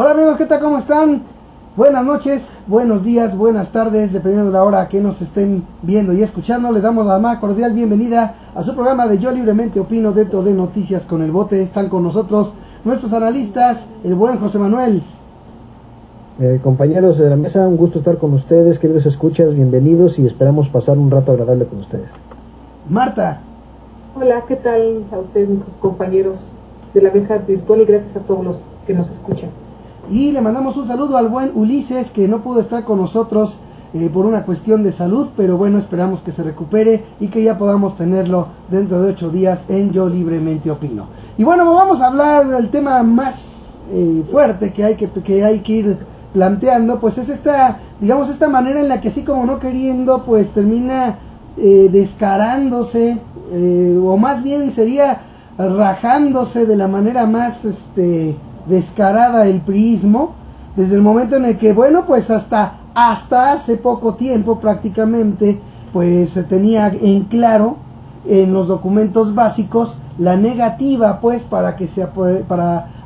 Hola amigos, ¿qué tal? ¿Cómo están? Buenas noches, buenos días, buenas tardes, dependiendo de la hora que nos estén viendo y escuchando. Les damos la más cordial bienvenida a su programa de Yo Libremente Opino dentro de Noticias con el Bote. Están con nosotros nuestros analistas, el buen José Manuel. Compañeros de la mesa, un gusto estar con ustedes, queridos escuchas, bienvenidos y esperamos pasar un rato agradable con ustedes. Marta. Hola, ¿qué tal a ustedes, nuestros compañeros de la mesa virtual, y gracias a todos los que nos escuchan? Y le mandamos un saludo al buen Ulises, que no pudo estar con nosotros por una cuestión de salud, pero bueno, esperamos que se recupere y que ya podamos tenerlo dentro de 8 días en Yo Libremente Opino. Y bueno, vamos a hablar del tema más fuerte que hay que ir planteando, pues es esta manera en la que así como no queriendo, pues termina descarándose, o más bien sería rajándose de la manera más descarada el priismo, desde el momento en el que, bueno, pues hasta hace poco tiempo prácticamente, pues se tenía en claro en los documentos básicos la negativa, pues, para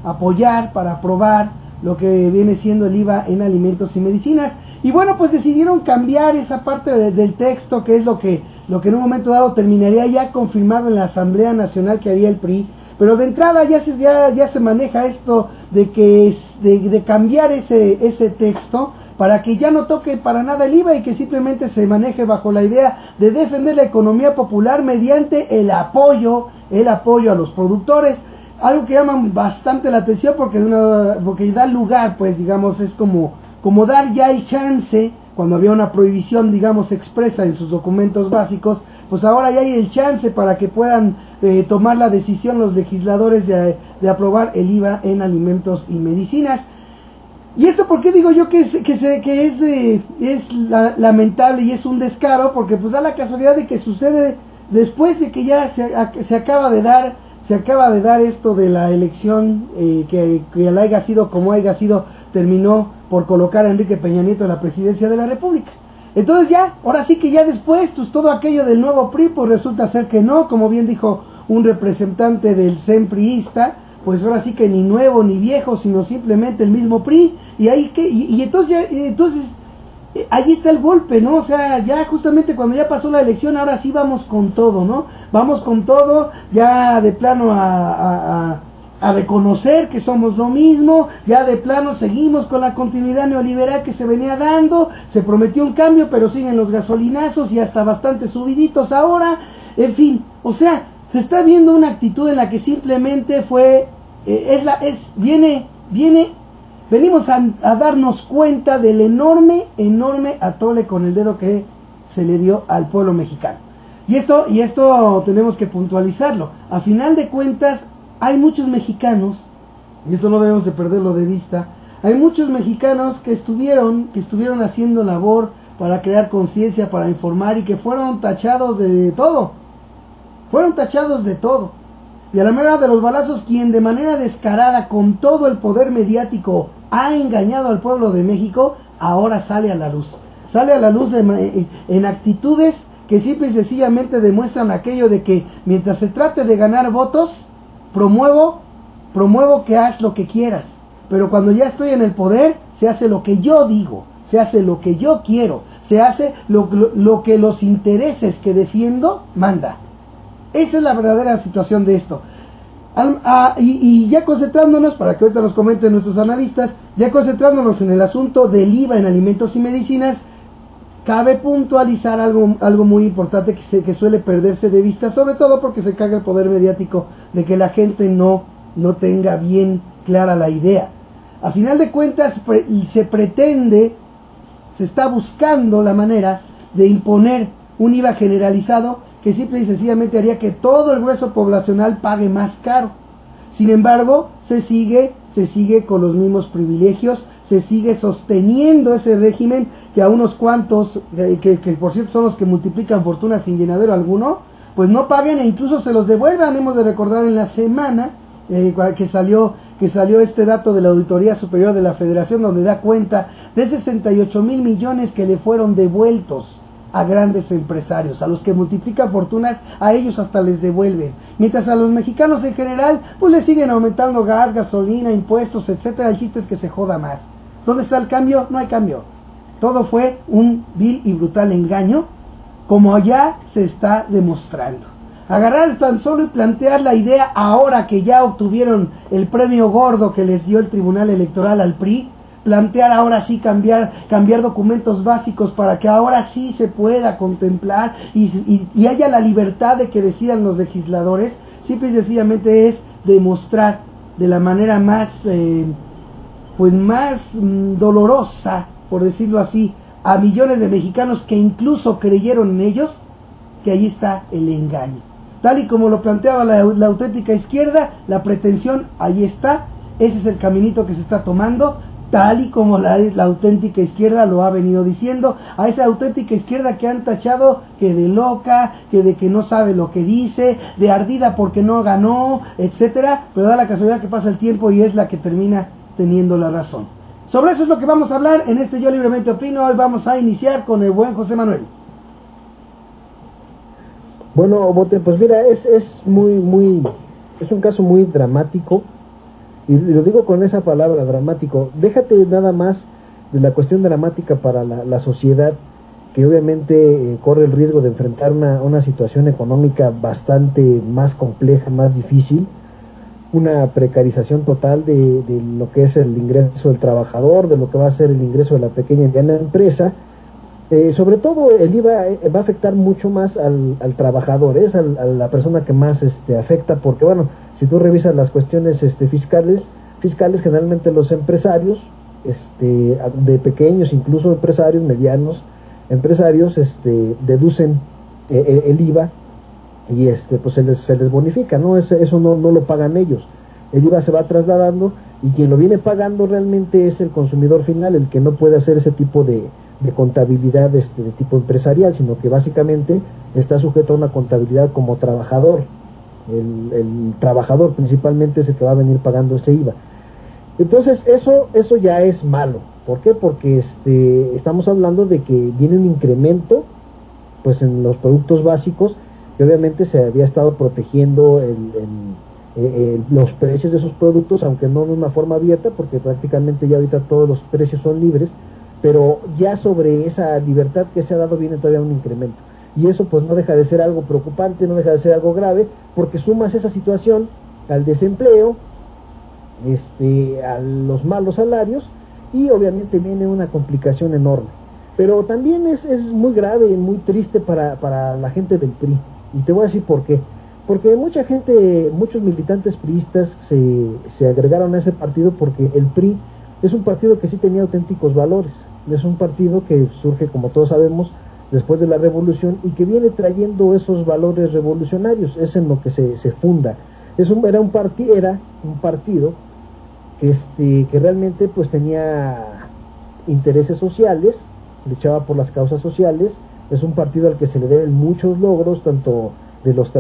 apoyar, para aprobar lo que viene siendo el IVA en alimentos y medicinas. Y bueno, pues decidieron cambiar esa parte del texto, que es lo que en un momento dado terminaría ya confirmado en la Asamblea Nacional que haría el PRI. Pero de entrada ya se maneja esto de cambiar ese texto para que ya no toque para nada el IVA y que simplemente se maneje bajo la idea de defender la economía popular mediante el apoyo a los productores. Algo que llama bastante la atención porque da lugar, pues digamos, es como dar ya el chance, cuando había una prohibición, digamos, expresa en sus documentos básicos, pues ahora ya hay el chance para que puedan tomar la decisión los legisladores de aprobar el IVA en alimentos y medicinas. Y esto, ¿por qué digo yo que es lamentable y es un descaro? Porque pues da la casualidad de que sucede después de que ya se acaba de dar esto de la elección, que haya sido como haya sido, terminó por colocar a Enrique Peña Nieto en la presidencia de la República. Entonces ya, ahora sí que ya después, pues todo aquello del nuevo PRI, pues resulta ser que no, como bien dijo un representante del CEN priista, pues ahora sí que ni nuevo ni viejo, sino simplemente el mismo PRI, y entonces ahí está el golpe, ¿no? O sea, ya justamente cuando ya pasó la elección, ahora sí vamos con todo, ¿no? Vamos con todo, ya de plano a reconocer que somos lo mismo, ya de plano seguimos con la continuidad neoliberal que se venía dando, se prometió un cambio, pero siguen los gasolinazos y hasta bastante subiditos ahora, en fin, o sea, se está viendo una actitud en la que simplemente venimos a darnos cuenta del enorme atole con el dedo que se le dio al pueblo mexicano. Y esto tenemos que puntualizarlo. A final de cuentas, hay muchos mexicanos, y esto no debemos de perderlo de vista, hay muchos mexicanos que estuvieron haciendo labor para crear conciencia, para informar, y que fueron tachados de todo. Y a la mera de los balazos, quien de manera descarada, con todo el poder mediático, ha engañado al pueblo de México, ahora sale a la luz. Sale a la luz en actitudes que simple y sencillamente demuestran aquello de que mientras se trate de ganar votos, promuevo que haz lo que quieras. Pero cuando ya estoy en el poder, se hace lo que yo digo, se hace lo que yo quiero, se hace lo que los intereses que defiendo manda. Esa es la verdadera situación de esto. Y ya concentrándonos, para que ahorita nos comenten nuestros analistas, ya concentrándonos en el asunto del IVA en alimentos y medicinas, cabe puntualizar algo muy importante que suele perderse de vista, sobre todo porque se carga el poder mediático de que la gente no tenga bien clara la idea. A final de cuentas, se está buscando la manera de imponer un IVA generalizado que simple y sencillamente haría que todo el grueso poblacional pague más caro. Sin embargo, se sigue con los mismos privilegios, se sigue sosteniendo ese régimen que a unos cuantos, que por cierto son los que multiplican fortunas sin llenadero alguno, pues no paguen e incluso se los devuelvan. Hemos de recordar en la semana que salió este dato de la Auditoría Superior de la Federación, donde da cuenta de 68,000 millones que le fueron devueltos a grandes empresarios, a los que multiplican fortunas, a ellos hasta les devuelven, mientras a los mexicanos en general, pues les siguen aumentando gas, gasolina, impuestos, etcétera. El chiste es que se joda más. ¿Dónde está el cambio? No hay cambio. Todo fue un vil y brutal engaño, como ya se está demostrando. Agarrar tan solo y plantear la idea ahora que ya obtuvieron el premio gordo que les dio el Tribunal Electoral al PRI, plantear ahora sí cambiar documentos básicos para que ahora sí se pueda contemplar y haya la libertad de que decidan los legisladores, simple y sencillamente es demostrar de la manera más dolorosa, por decirlo así, a millones de mexicanos que incluso creyeron en ellos, que ahí está el engaño. Tal y como lo planteaba la auténtica izquierda, la pretensión, ahí está, ese es el caminito que se está tomando, tal y como la auténtica izquierda lo ha venido diciendo, a esa auténtica izquierda que han tachado que de loca, que de que no sabe lo que dice, de ardida porque no ganó, etcétera, pero da la casualidad que pasa el tiempo y es la que termina teniendo la razón. Sobre eso es lo que vamos a hablar en este Yo Libremente Opino. Hoy vamos a iniciar con el buen José Manuel. Bueno, Bote, pues mira, es un caso muy dramático, y lo digo con esa palabra, dramático. Déjate nada más de la cuestión dramática para la sociedad, que obviamente corre el riesgo de enfrentar una situación económica bastante más compleja, más difícil, una precarización total de lo que es el ingreso del trabajador, de lo que va a ser el ingreso de la pequeña y mediana empresa. Sobre todo el IVA va a afectar mucho más al trabajador, es a la persona que más afecta, porque bueno, si tú revisas las cuestiones fiscales, generalmente los empresarios, de pequeños, incluso empresarios, medianos empresarios, deducen el IVA y pues se les bonifica, ¿no? Eso no lo pagan ellos. El IVA se va trasladando y quien lo viene pagando realmente es el consumidor final, el que no puede hacer ese tipo de contabilidad de tipo empresarial, sino que básicamente está sujeto a una contabilidad como trabajador. El trabajador principalmente es el que va a venir pagando ese IVA. Entonces eso ya es malo. ¿Por qué? Porque estamos hablando de que viene un incremento pues en los productos básicos, que obviamente se había estado protegiendo los precios de esos productos, aunque no de una forma abierta, porque prácticamente ya ahorita todos los precios son libres, pero ya sobre esa libertad que se ha dado viene todavía un incremento. Y eso pues no deja de ser algo preocupante, no deja de ser algo grave, porque sumas esa situación al desempleo, a los malos salarios, y obviamente viene una complicación enorme. Pero también es muy grave y muy triste para la gente del PRI. Y te voy a decir por qué. Porque muchos militantes priistas se agregaron a ese partido porque el PRI es un partido que sí tenía auténticos valores. Es un partido que surge, como todos sabemos, después de la revolución y que viene trayendo esos valores revolucionarios. Es en lo que se funda. Era un partido que realmente pues tenía intereses sociales, luchaba por las causas sociales. Es un partido al que se le deben muchos logros, tanto de los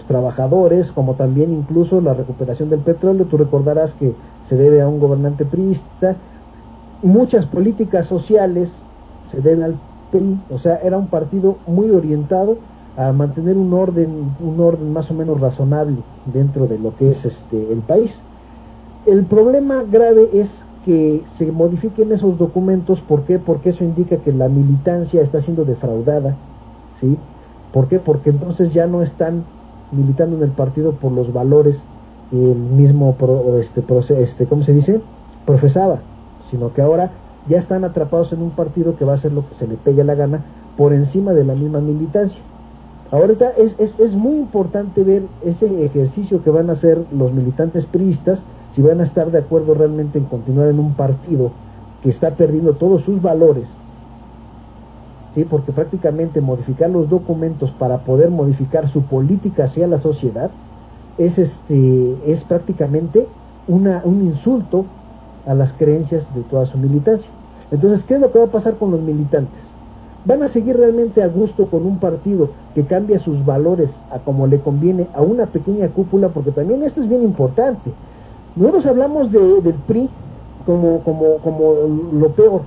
trabajadores como también incluso la recuperación del petróleo. Tú recordarás que se debe a un gobernante priista. Muchas políticas sociales se deben al PRI, o sea, era un partido muy orientado a mantener un orden más o menos razonable dentro de lo que es el país. El problema grave es que se modifiquen esos documentos. ¿Por qué? Porque eso indica que la militancia está siendo defraudada, ¿sí? ¿Por qué? Porque entonces ya no están militando en el partido por los valores que el mismo ¿cómo se dice? Profesaba, sino que ahora ya están atrapados en un partido que va a hacer lo que se le pegue la gana por encima de la misma militancia. Ahorita es muy importante ver ese ejercicio que van a hacer los militantes priistas, si van a estar de acuerdo realmente en continuar en un partido que está perdiendo todos sus valores, ¿sí? Porque prácticamente modificar los documentos para poder modificar su política hacia la sociedad es prácticamente un insulto a las creencias de toda su militancia. Entonces, ¿qué es lo que va a pasar con los militantes? ¿Van a seguir realmente a gusto con un partido que cambia sus valores a como le conviene a una pequeña cúpula? Porque también esto es bien importante. Nosotros hablamos del PRI como lo peor,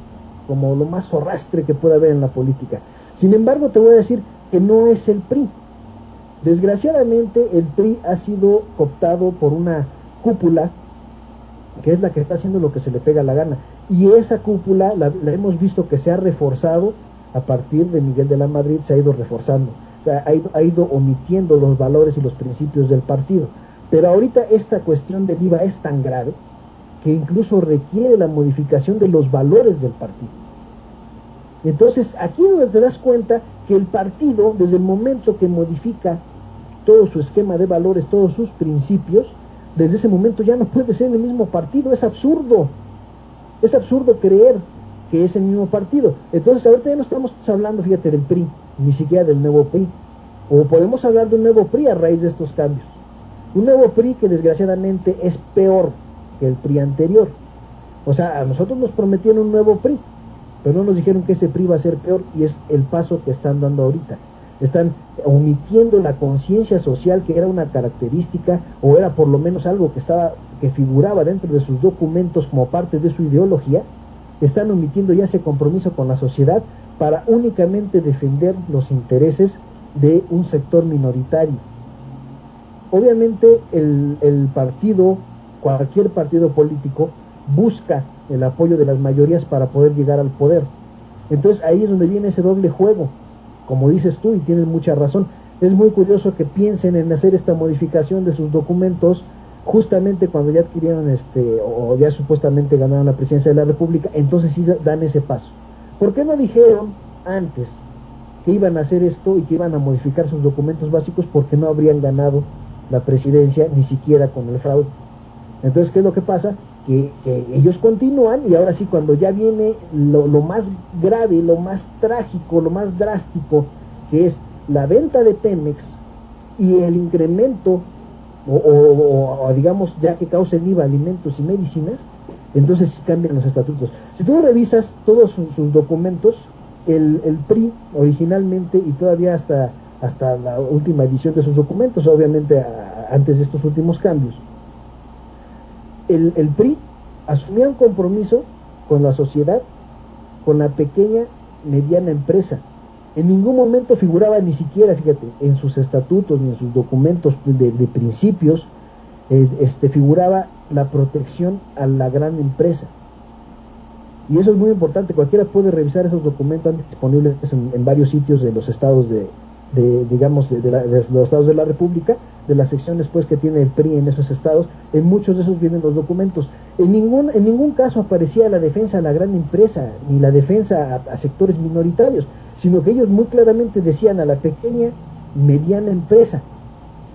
como lo más zorrastre que puede haber en la política. Sin embargo, te voy a decir que no es el PRI. Desgraciadamente, el PRI ha sido cooptado por una cúpula que es la que está haciendo lo que se le pega la gana. Y esa cúpula la hemos visto que se ha reforzado a partir de Miguel de la Madrid, se ha ido reforzando. O sea, ha ido omitiendo los valores y los principios del partido. Pero ahorita esta cuestión del IVA es tan grave que incluso requiere la modificación de los valores del partido. Entonces, aquí es donde te das cuenta que el partido, desde el momento que modifica todo su esquema de valores, todos sus principios, desde ese momento ya no puede ser el mismo partido. Es absurdo creer que es el mismo partido. Entonces ahorita ya no estamos hablando, fíjate, del PRI, ni siquiera del nuevo PRI, o podemos hablar de un nuevo PRI a raíz de estos cambios, un nuevo PRI que desgraciadamente es peor que el PRI anterior. O sea, a nosotros nos prometieron un nuevo PRI, pero no nos dijeron que ese PRI va a ser peor, y es el paso que están dando ahorita. Están omitiendo la conciencia social, que era una característica, o era por lo menos algo que figuraba dentro de sus documentos como parte de su ideología. Están omitiendo ya ese compromiso con la sociedad para únicamente defender los intereses de un sector minoritario. Obviamente el partido, cualquier partido político, busca el apoyo de las mayorías para poder llegar al poder. Entonces ahí es donde viene ese doble juego. Como dices tú, y tienes mucha razón, es muy curioso que piensen en hacer esta modificación de sus documentos justamente cuando ya adquirieron o ya supuestamente ganaron la presidencia de la República. Entonces sí dan ese paso. ¿Por qué no dijeron antes que iban a hacer esto y que iban a modificar sus documentos básicos? Porque no habrían ganado la presidencia ni siquiera con el fraude. Entonces, ¿qué es lo que pasa? Que ellos continúan, y ahora sí, cuando ya viene lo más grave, lo más trágico, lo más drástico, que es la venta de Pemex y el incremento o digamos, ya que causa el IVA, alimentos y medicinas, entonces cambian los estatutos. Si tú revisas todos sus documentos, el PRI originalmente, y todavía hasta la última edición de sus documentos, obviamente antes de estos últimos cambios, el PRI asumía un compromiso con la sociedad, con la pequeña, mediana empresa. En ningún momento figuraba, ni siquiera, fíjate, en sus estatutos ni en sus documentos de principios, figuraba la protección a la gran empresa. Y eso es muy importante. Cualquiera puede revisar esos documentos disponibles en varios sitios de los estados de los estados de la República, de las secciones pues que tiene el PRI en esos estados. En muchos de esos vienen los documentos. En ningún caso aparecía la defensa a la gran empresa ni la defensa a sectores minoritarios, sino que ellos muy claramente decían a la pequeña, mediana empresa,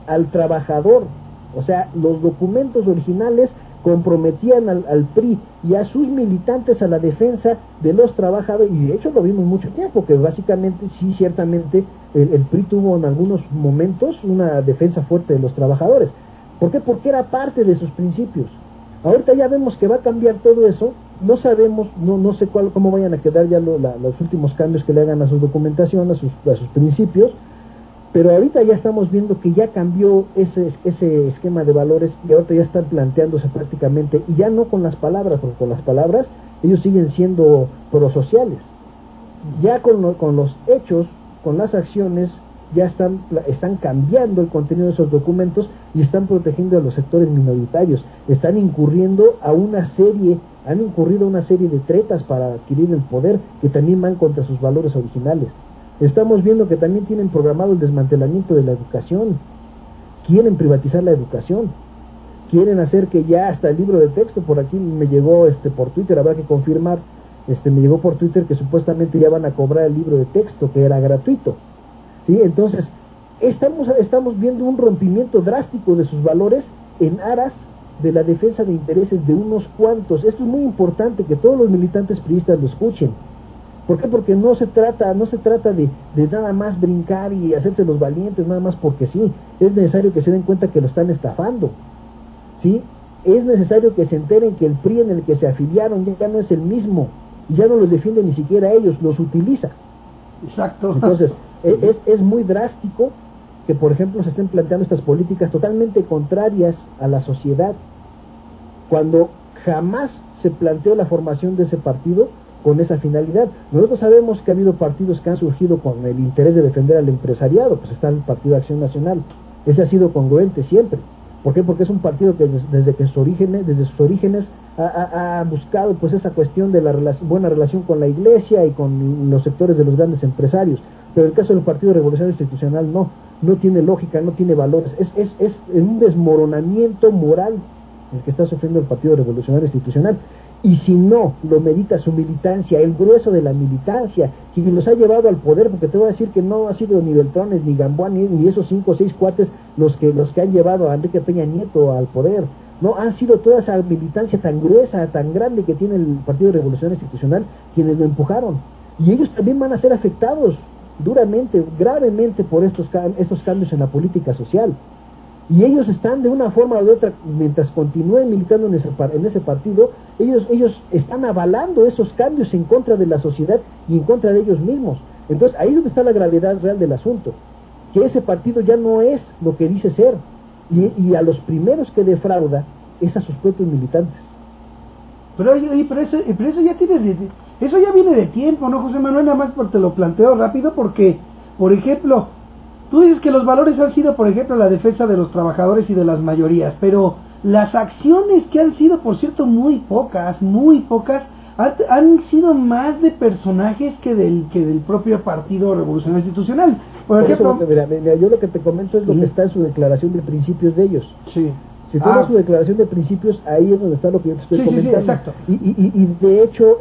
al trabajador. O sea, los documentos originales comprometían al PRI y a sus militantes a la defensa de los trabajadores, y de hecho lo vimos mucho tiempo, que básicamente sí, ciertamente el PRI tuvo en algunos momentos una defensa fuerte de los trabajadores. ¿Por qué? Porque era parte de sus principios. Ahorita ya vemos que va a cambiar todo eso. No sabemos, no sé cómo vayan a quedar ya los últimos cambios que le hagan a su documentación, a sus principios, pero ahorita ya estamos viendo que ya cambió ese esquema de valores, y ahorita ya están planteándose prácticamente, y ya no con las palabras, porque con las palabras ellos siguen siendo prosociales. Ya con los hechos, con las acciones, ya están cambiando el contenido de esos documentos y están protegiendo a los sectores minoritarios. Han incurrido a una serie de tretas para adquirir el poder, que también van contra sus valores originales. Estamos viendo que también tienen programado el desmantelamiento de la educación. Quieren privatizar la educación. Quieren hacer que ya hasta el libro de texto, por aquí me llegó por Twitter, habrá que confirmar, me llegó por Twitter que supuestamente ya van a cobrar el libro de texto, que era gratuito. ¿Sí? Entonces, estamos viendo un rompimiento drástico de sus valores en aras de la defensa de intereses de unos cuantos. Esto es muy importante que todos los militantes priistas lo escuchen. ¿Por qué? Porque no se trata de nada más brincar y hacerse los valientes nada más porque sí. Es necesario que se den cuenta que lo están estafando, ¿sí? Es necesario que se enteren que el PRI en el que se afiliaron ya no es el mismo, y ya no los defiende ni siquiera ellos, los utiliza. Exacto. Entonces, es muy drástico que, por ejemplo, se estén planteando estas políticas totalmente contrarias a la sociedad, cuando jamás se planteó la formación de ese partido con esa finalidad. Nosotros sabemos que ha habido partidos que han surgido con el interés de defender al empresariado, pues está el Partido Acción Nacional, ese ha sido congruente siempre. ¿Por qué? Porque es un partido que desde sus orígenes ha buscado pues esa cuestión de la buena relación con la iglesia y con los sectores de los grandes empresarios. Pero el caso del Partido Revolucionario Institucional no tiene lógica, no tiene valores, es un desmoronamiento moral el que está sufriendo el Partido Revolucionario Institucional. Y si no lo medita su militancia, el grueso de la militancia, quien los ha llevado al poder, porque te voy a decir que no ha sido ni Beltrones, ni Gamboa, ni esos 5 o 6 cuates los que han llevado a Enrique Peña Nieto al poder, no, han sido toda esa militancia tan gruesa, tan grande que tiene el Partido Revolucionario Institucional, quienes lo empujaron, y ellos también van a ser afectados duramente, gravemente por estos cambios en la política social. Y ellos están de una forma o de otra, mientras continúen militando en ese partido, ellos están avalando esos cambios en contra de la sociedad y en contra de ellos mismos. Entonces ahí es donde está la gravedad real del asunto, que ese partido ya no es lo que dice ser, y a los primeros que defrauda es a sus propios militantes. Pero eso ya eso ya viene de tiempo, ¿no, José Manuel? Nada más te lo planteo rápido porque, por ejemplo, tú dices que los valores han sido, por ejemplo, la defensa de los trabajadores y de las mayorías, pero las acciones que han sido, por cierto, muy pocas, han sido más de personajes que del propio Partido Revolucionario Institucional. Por ejemplo, eso, mira, yo lo que te comento es lo que está en su declaración de principios de ellos. Sí. Si tú ves su declaración de principios, ahí es donde está lo que yo te estoy comentando. Sí, exacto. Y de hecho,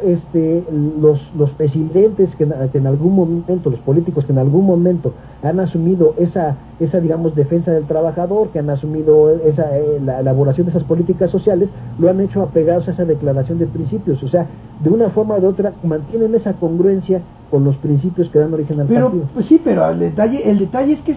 los presidentes que en algún momento, los políticos que en algún momento han asumido esa digamos, defensa del trabajador, que han asumido la elaboración de esas políticas sociales, lo han hecho apegados a esa declaración de principios. O sea, de una forma o de otra, mantienen esa congruencia con los principios que dan origen al partido. Pues sí, pero el detalle es que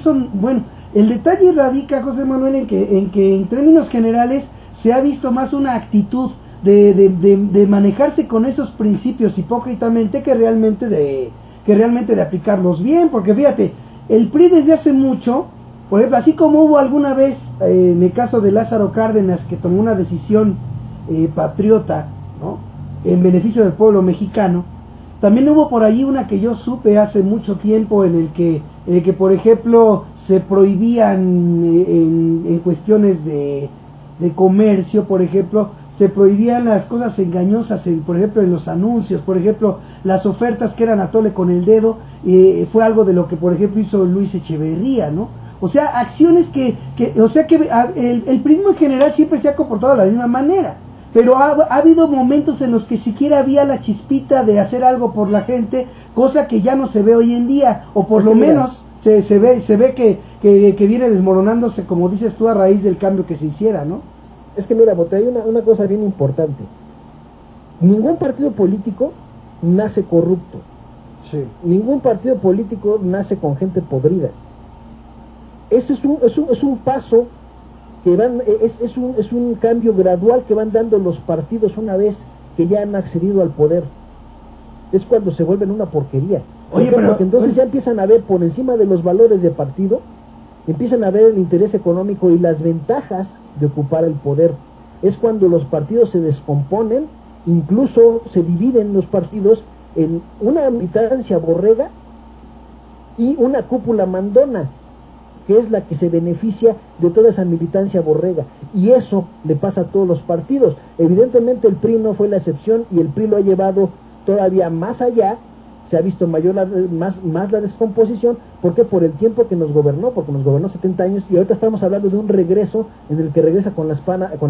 el detalle radica, José Manuel, en que en términos generales se ha visto más una actitud de manejarse con esos principios hipócritamente que realmente de aplicarlos bien, porque fíjate, el PRI desde hace mucho, por ejemplo, así como hubo alguna vez en el caso de Lázaro Cárdenas que tomó una decisión patriota, ¿no?, en beneficio del pueblo mexicano, también hubo por allí una que yo supe hace mucho tiempo en el que por ejemplo se prohibían en cuestiones de comercio, por ejemplo, se prohibían las cosas engañosas, por ejemplo en los anuncios, por ejemplo las ofertas que eran a tole con el dedo, fue algo de lo que por ejemplo hizo Luis Echeverría, ¿no? O sea, acciones el prismo en general siempre se ha comportado de la misma manera. Pero ha habido momentos en los que siquiera había la chispita de hacer algo por la gente, cosa que ya no se ve hoy en día, o por lo menos se ve que viene desmoronándose, como dices tú, a raíz del cambio que se hiciera, ¿no? Es que mira, Bote, hay una cosa bien importante. Ningún partido político nace corrupto. Sí. Ningún partido político nace con gente podrida. Ese es un paso que es un cambio gradual que van dando los partidos una vez que ya han accedido al poder. Es cuando se vuelven una porquería. Porque entonces ya empiezan a ver por encima de los valores de partido, empiezan a ver el interés económico y las ventajas de ocupar el poder. Es cuando los partidos se descomponen, incluso se dividen los partidos en una militancia borrega y una cúpula mandona, que es la que se beneficia de toda esa militancia borrega, y eso le pasa a todos los partidos. Evidentemente el PRI no fue la excepción, y el PRI lo ha llevado todavía más allá, se ha visto más la descomposición. ¿Por qué? Por el tiempo que nos gobernó, porque nos gobernó 70 años, y ahorita estamos hablando de un regreso en el que regresa con la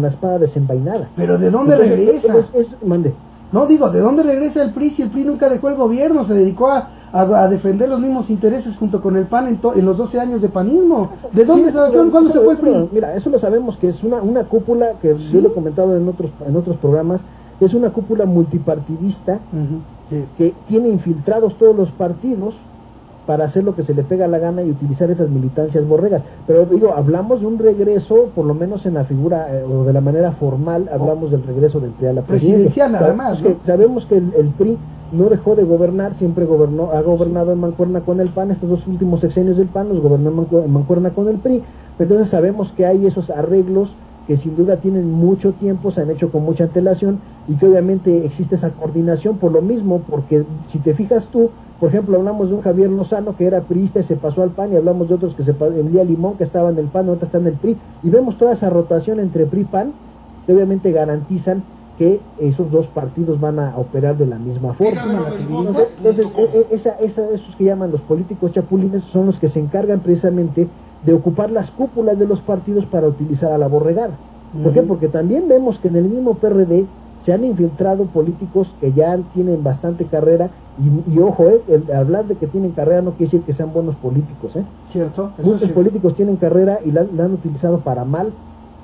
espada desenvainada. ¿Pero de dónde regresa? Mande. No, digo, ¿de dónde regresa el PRI si el PRI nunca dejó el gobierno? Se dedicó a defender los mismos intereses junto con el PAN en los 12 años de panismo. ¿De dónde ¿cuándo se fue el PRI? Mira, eso lo sabemos, que es una cúpula que ¿sí? Yo lo he comentado en otros programas, es una cúpula multipartidista que tiene infiltrados todos los partidos para hacer lo que se le pega la gana y utilizar esas militancias borregas. Pero digo, hablamos de un regreso, por lo menos en la figura o de la manera formal, hablamos del regreso del PRI a la presidencia. Nada más, ¿no? Sabemos que el PRI no dejó de gobernar, siempre ha gobernado en mancuerna con el PAN. Estos 2 últimos sexenios del PAN los gobernó en mancuerna con el PRI. Entonces sabemos que hay esos arreglos que sin duda tienen mucho tiempo, se han hecho con mucha antelación y que obviamente existe esa coordinación por lo mismo, porque si te fijas tú, por ejemplo, hablamos de un Javier Lozano que era priista y se pasó al PAN, y hablamos de otros que Emilía Limón que estaba en el PAN, ahorita está en el PRI, y vemos toda esa rotación entre PRI y PAN, que obviamente garantizan que esos dos partidos van a operar de la misma forma. Entonces, esos que llaman los políticos chapulines son los que se encargan precisamente de ocupar las cúpulas de los partidos para utilizar a la borregada. ¿Por qué? Porque también vemos que en el mismo PRD se han infiltrado políticos que ya tienen bastante carrera, y ojo, el hablar de que tienen carrera no quiere decir que sean buenos políticos, Cierto. Muchos políticos tienen carrera y la han utilizado para mal,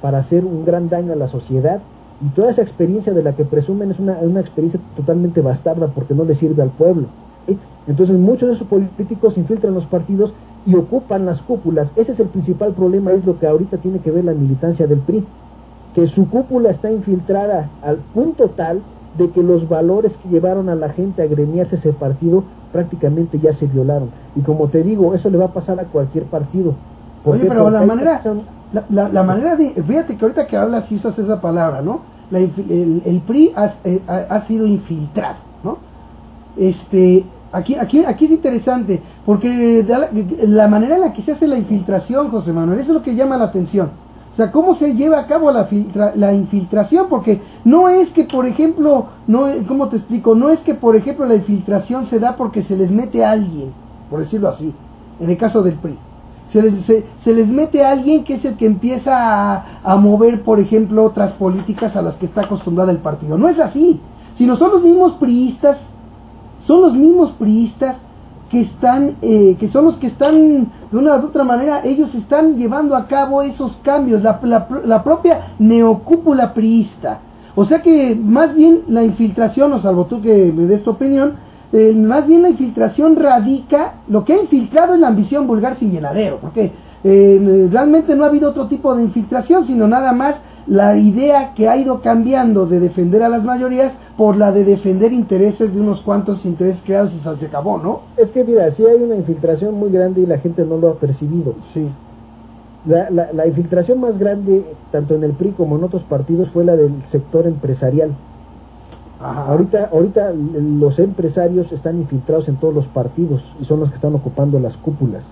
para hacer un gran daño a la sociedad, y toda esa experiencia de la que presumen es una experiencia totalmente bastarda porque no le sirve al pueblo. Entonces muchos de esos políticos infiltran los partidos y ocupan las cúpulas. Ese es el principal problema, es lo que ahorita tiene que ver la militancia del PRI, que su cúpula está infiltrada al punto tal de que los valores que llevaron a la gente a agremiarse a ese partido prácticamente ya se violaron. Y como te digo, eso le va a pasar a cualquier partido. Oye, pero la manera de, fíjate que ahorita que hablas y usas esa palabra, ¿no? El PRI ha sido infiltrado, ¿no? Aquí es interesante, porque la manera en la que se hace la infiltración, José Manuel, eso es lo que llama la atención. O sea, cómo se lleva a cabo la infiltración, porque no es que, por ejemplo, ¿cómo te explico? No es que, por ejemplo, la infiltración se da porque se les mete a alguien, por decirlo así, en el caso del PRI. Se les mete a alguien que es el que empieza a mover, por ejemplo, otras políticas a las que está acostumbrada el partido. No es así, sino son los mismos priistas que son los que están, de una u otra manera, ellos están llevando a cabo esos cambios, la propia neocúpula priista. O sea que más bien la infiltración, o salvo tú que me des tu opinión, más bien la infiltración radica, lo que ha infiltrado es la ambición vulgar sin llenadero, porque realmente no ha habido otro tipo de infiltración, sino nada más la idea que ha ido cambiando de defender a las mayorías por la de defender intereses de unos cuantos intereses creados y se acabó, ¿no? Es que mira, sí hay una infiltración muy grande y la gente no lo ha percibido. Sí. La infiltración más grande, tanto en el PRI como en otros partidos, fue la del sector empresarial. Ajá. Ahorita los empresarios están infiltrados en todos los partidos y son los que están ocupando las cúpulas.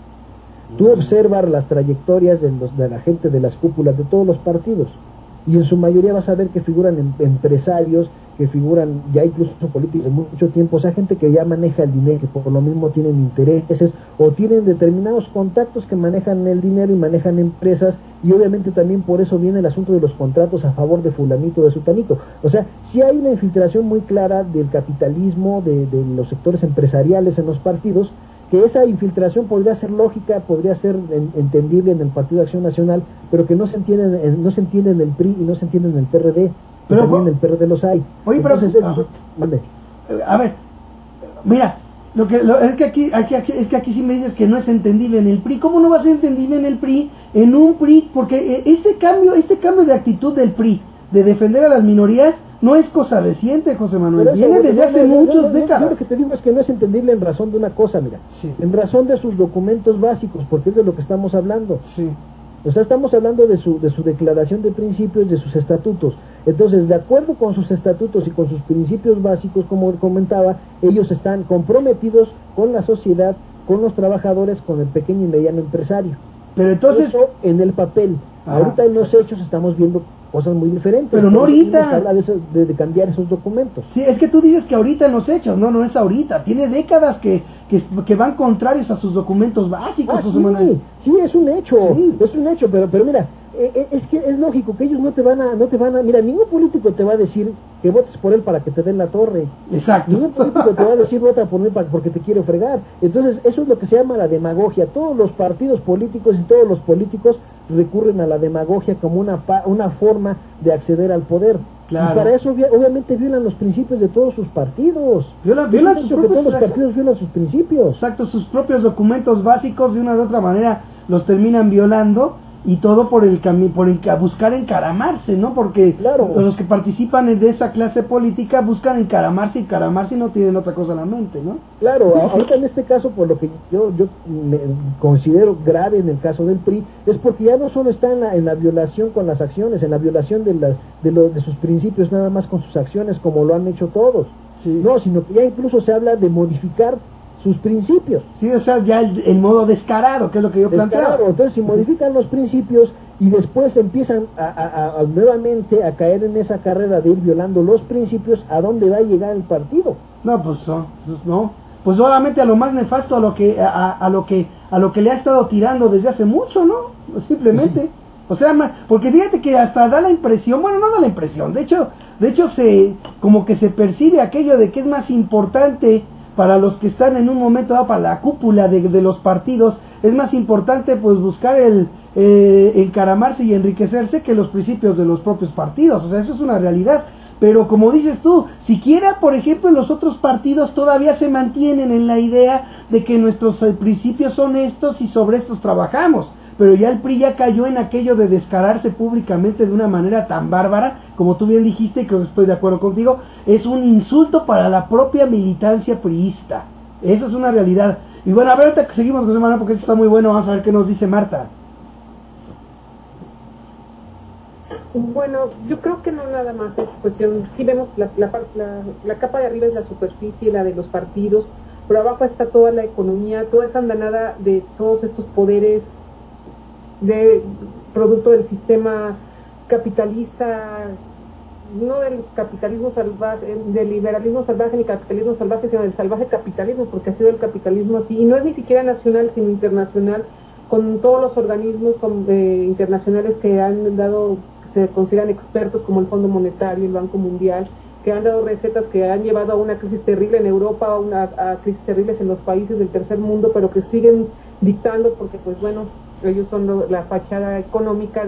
Tú observas las trayectorias de la gente de las cúpulas de todos los partidos y en su mayoría vas a ver que figuran empresarios, que figuran ya incluso políticos de mucho tiempo, o sea, gente que ya maneja el dinero, que por lo mismo tienen intereses o tienen determinados contactos que manejan el dinero y manejan empresas, y obviamente también por eso viene el asunto de los contratos a favor de fulanito, de sutanito. O sea, sí hay una infiltración muy clara del capitalismo, de los sectores empresariales en los partidos, que esa infiltración podría ser lógica, podría ser entendible en el Partido de Acción Nacional, pero que no se entiende en el PRI y no se entiende en el PRD. Pero también en el PRD los hay. Oye, entonces, a ver, mira, es que aquí sí me dices que no es entendible en el PRI. ¿Cómo no va a ser entendible en el PRI? En un PRI, porque este cambio de actitud del PRI de defender a las minorías no es cosa reciente, José Manuel, viene desde hace muchas décadas. Lo que te digo es que no es entendible en razón de una cosa, mira, sí, en razón de sus documentos básicos, porque es de lo que estamos hablando. Sí. O sea, estamos hablando de su declaración de principios, de sus estatutos. Entonces, de acuerdo con sus estatutos y con sus principios básicos, como comentaba, ellos están comprometidos con la sociedad, con los trabajadores, con el pequeño y mediano empresario. Pero entonces, eso en el papel. Ahorita en los hechos estamos viendo cosas muy diferentes. Pero no ahorita. Se habla de cambiar esos documentos. Sí, es que tú dices que ahorita en los hechos, no es ahorita. Tiene décadas que van contrarios a sus documentos básicos. Sí, es un hecho, sí. Es un hecho, pero mira, es que es lógico que ellos no te van a, mira, ningún político te va a decir que votes por él para que te den la torre. Exacto. Ningún político te va a decir vota por él porque te quiere fregar. Entonces, eso es lo que se llama la demagogia. Todos los partidos políticos y todos los políticos recurren a la demagogia como una forma de acceder al poder. Claro. Y para eso obviamente violan los principios de todos sus partidos. Violan todos los partidos violan sus principios. Exacto, sus propios documentos básicos de una u otra manera los terminan violando. y todo por buscar encaramarse, ¿no? Porque claro, los que participan de esa clase política buscan encaramarse y no tienen otra cosa en la mente, ¿no? Claro, Sí. ahorita en este caso, por lo que yo me considero grave en el caso del PRI, es porque ya no solo está en la violación con las acciones, en la violación de sus principios, nada más con sus acciones, como lo han hecho todos, Sí. no, sino que ya incluso se habla de modificar sus principios. Sí, o sea, ya el modo descarado, que es lo que yo planteaba. Entonces, si modifican los principios y después empiezan a nuevamente a caer en esa carrera de ir violando los principios, ¿a dónde va a llegar el partido? No, pues no. Pues solamente a lo más nefasto, a lo que le ha estado tirando desde hace mucho, ¿no? Simplemente. Sí. O sea, porque fíjate que hasta da la impresión, bueno, no da la impresión, de hecho como que se percibe aquello de que es más importante para los que están en un momento dado, para la cúpula de los partidos, es más importante pues buscar el encaramarse y enriquecerse que los principios de los propios partidos. O sea, eso es una realidad. Pero como dices tú, siquiera por ejemplo los otros partidos todavía se mantienen en la idea de que nuestros principios son estos y sobre estos trabajamos. Pero ya el PRI ya cayó en aquello de descararse públicamente de una manera tan bárbara, como tú bien dijiste, y creo que estoy de acuerdo contigo, es un insulto para la propia militancia priista. Eso es una realidad. Y bueno, a ver, ahorita que seguimos, José Manuel, porque esto está muy bueno, vamos a ver qué nos dice Marta. Bueno, yo creo que no nada más es cuestión, sí vemos la capa de arriba es la superficie, la de los partidos, pero abajo está toda la economía, toda esa andanada de todos estos poderes de producto del sistema capitalista, no del capitalismo salvaje, del liberalismo salvaje ni capitalismo salvaje, sino del salvaje capitalismo, porque ha sido el capitalismo así, y no es ni siquiera nacional, sino internacional, con todos los organismos internacionales que han dado, se consideran expertos, como el Fondo Monetario, el Banco Mundial, que han dado recetas que han llevado a una crisis terrible en Europa, a crisis terribles en los países del tercer mundo, pero que siguen dictando, porque pues bueno, ellos son la fachada económica,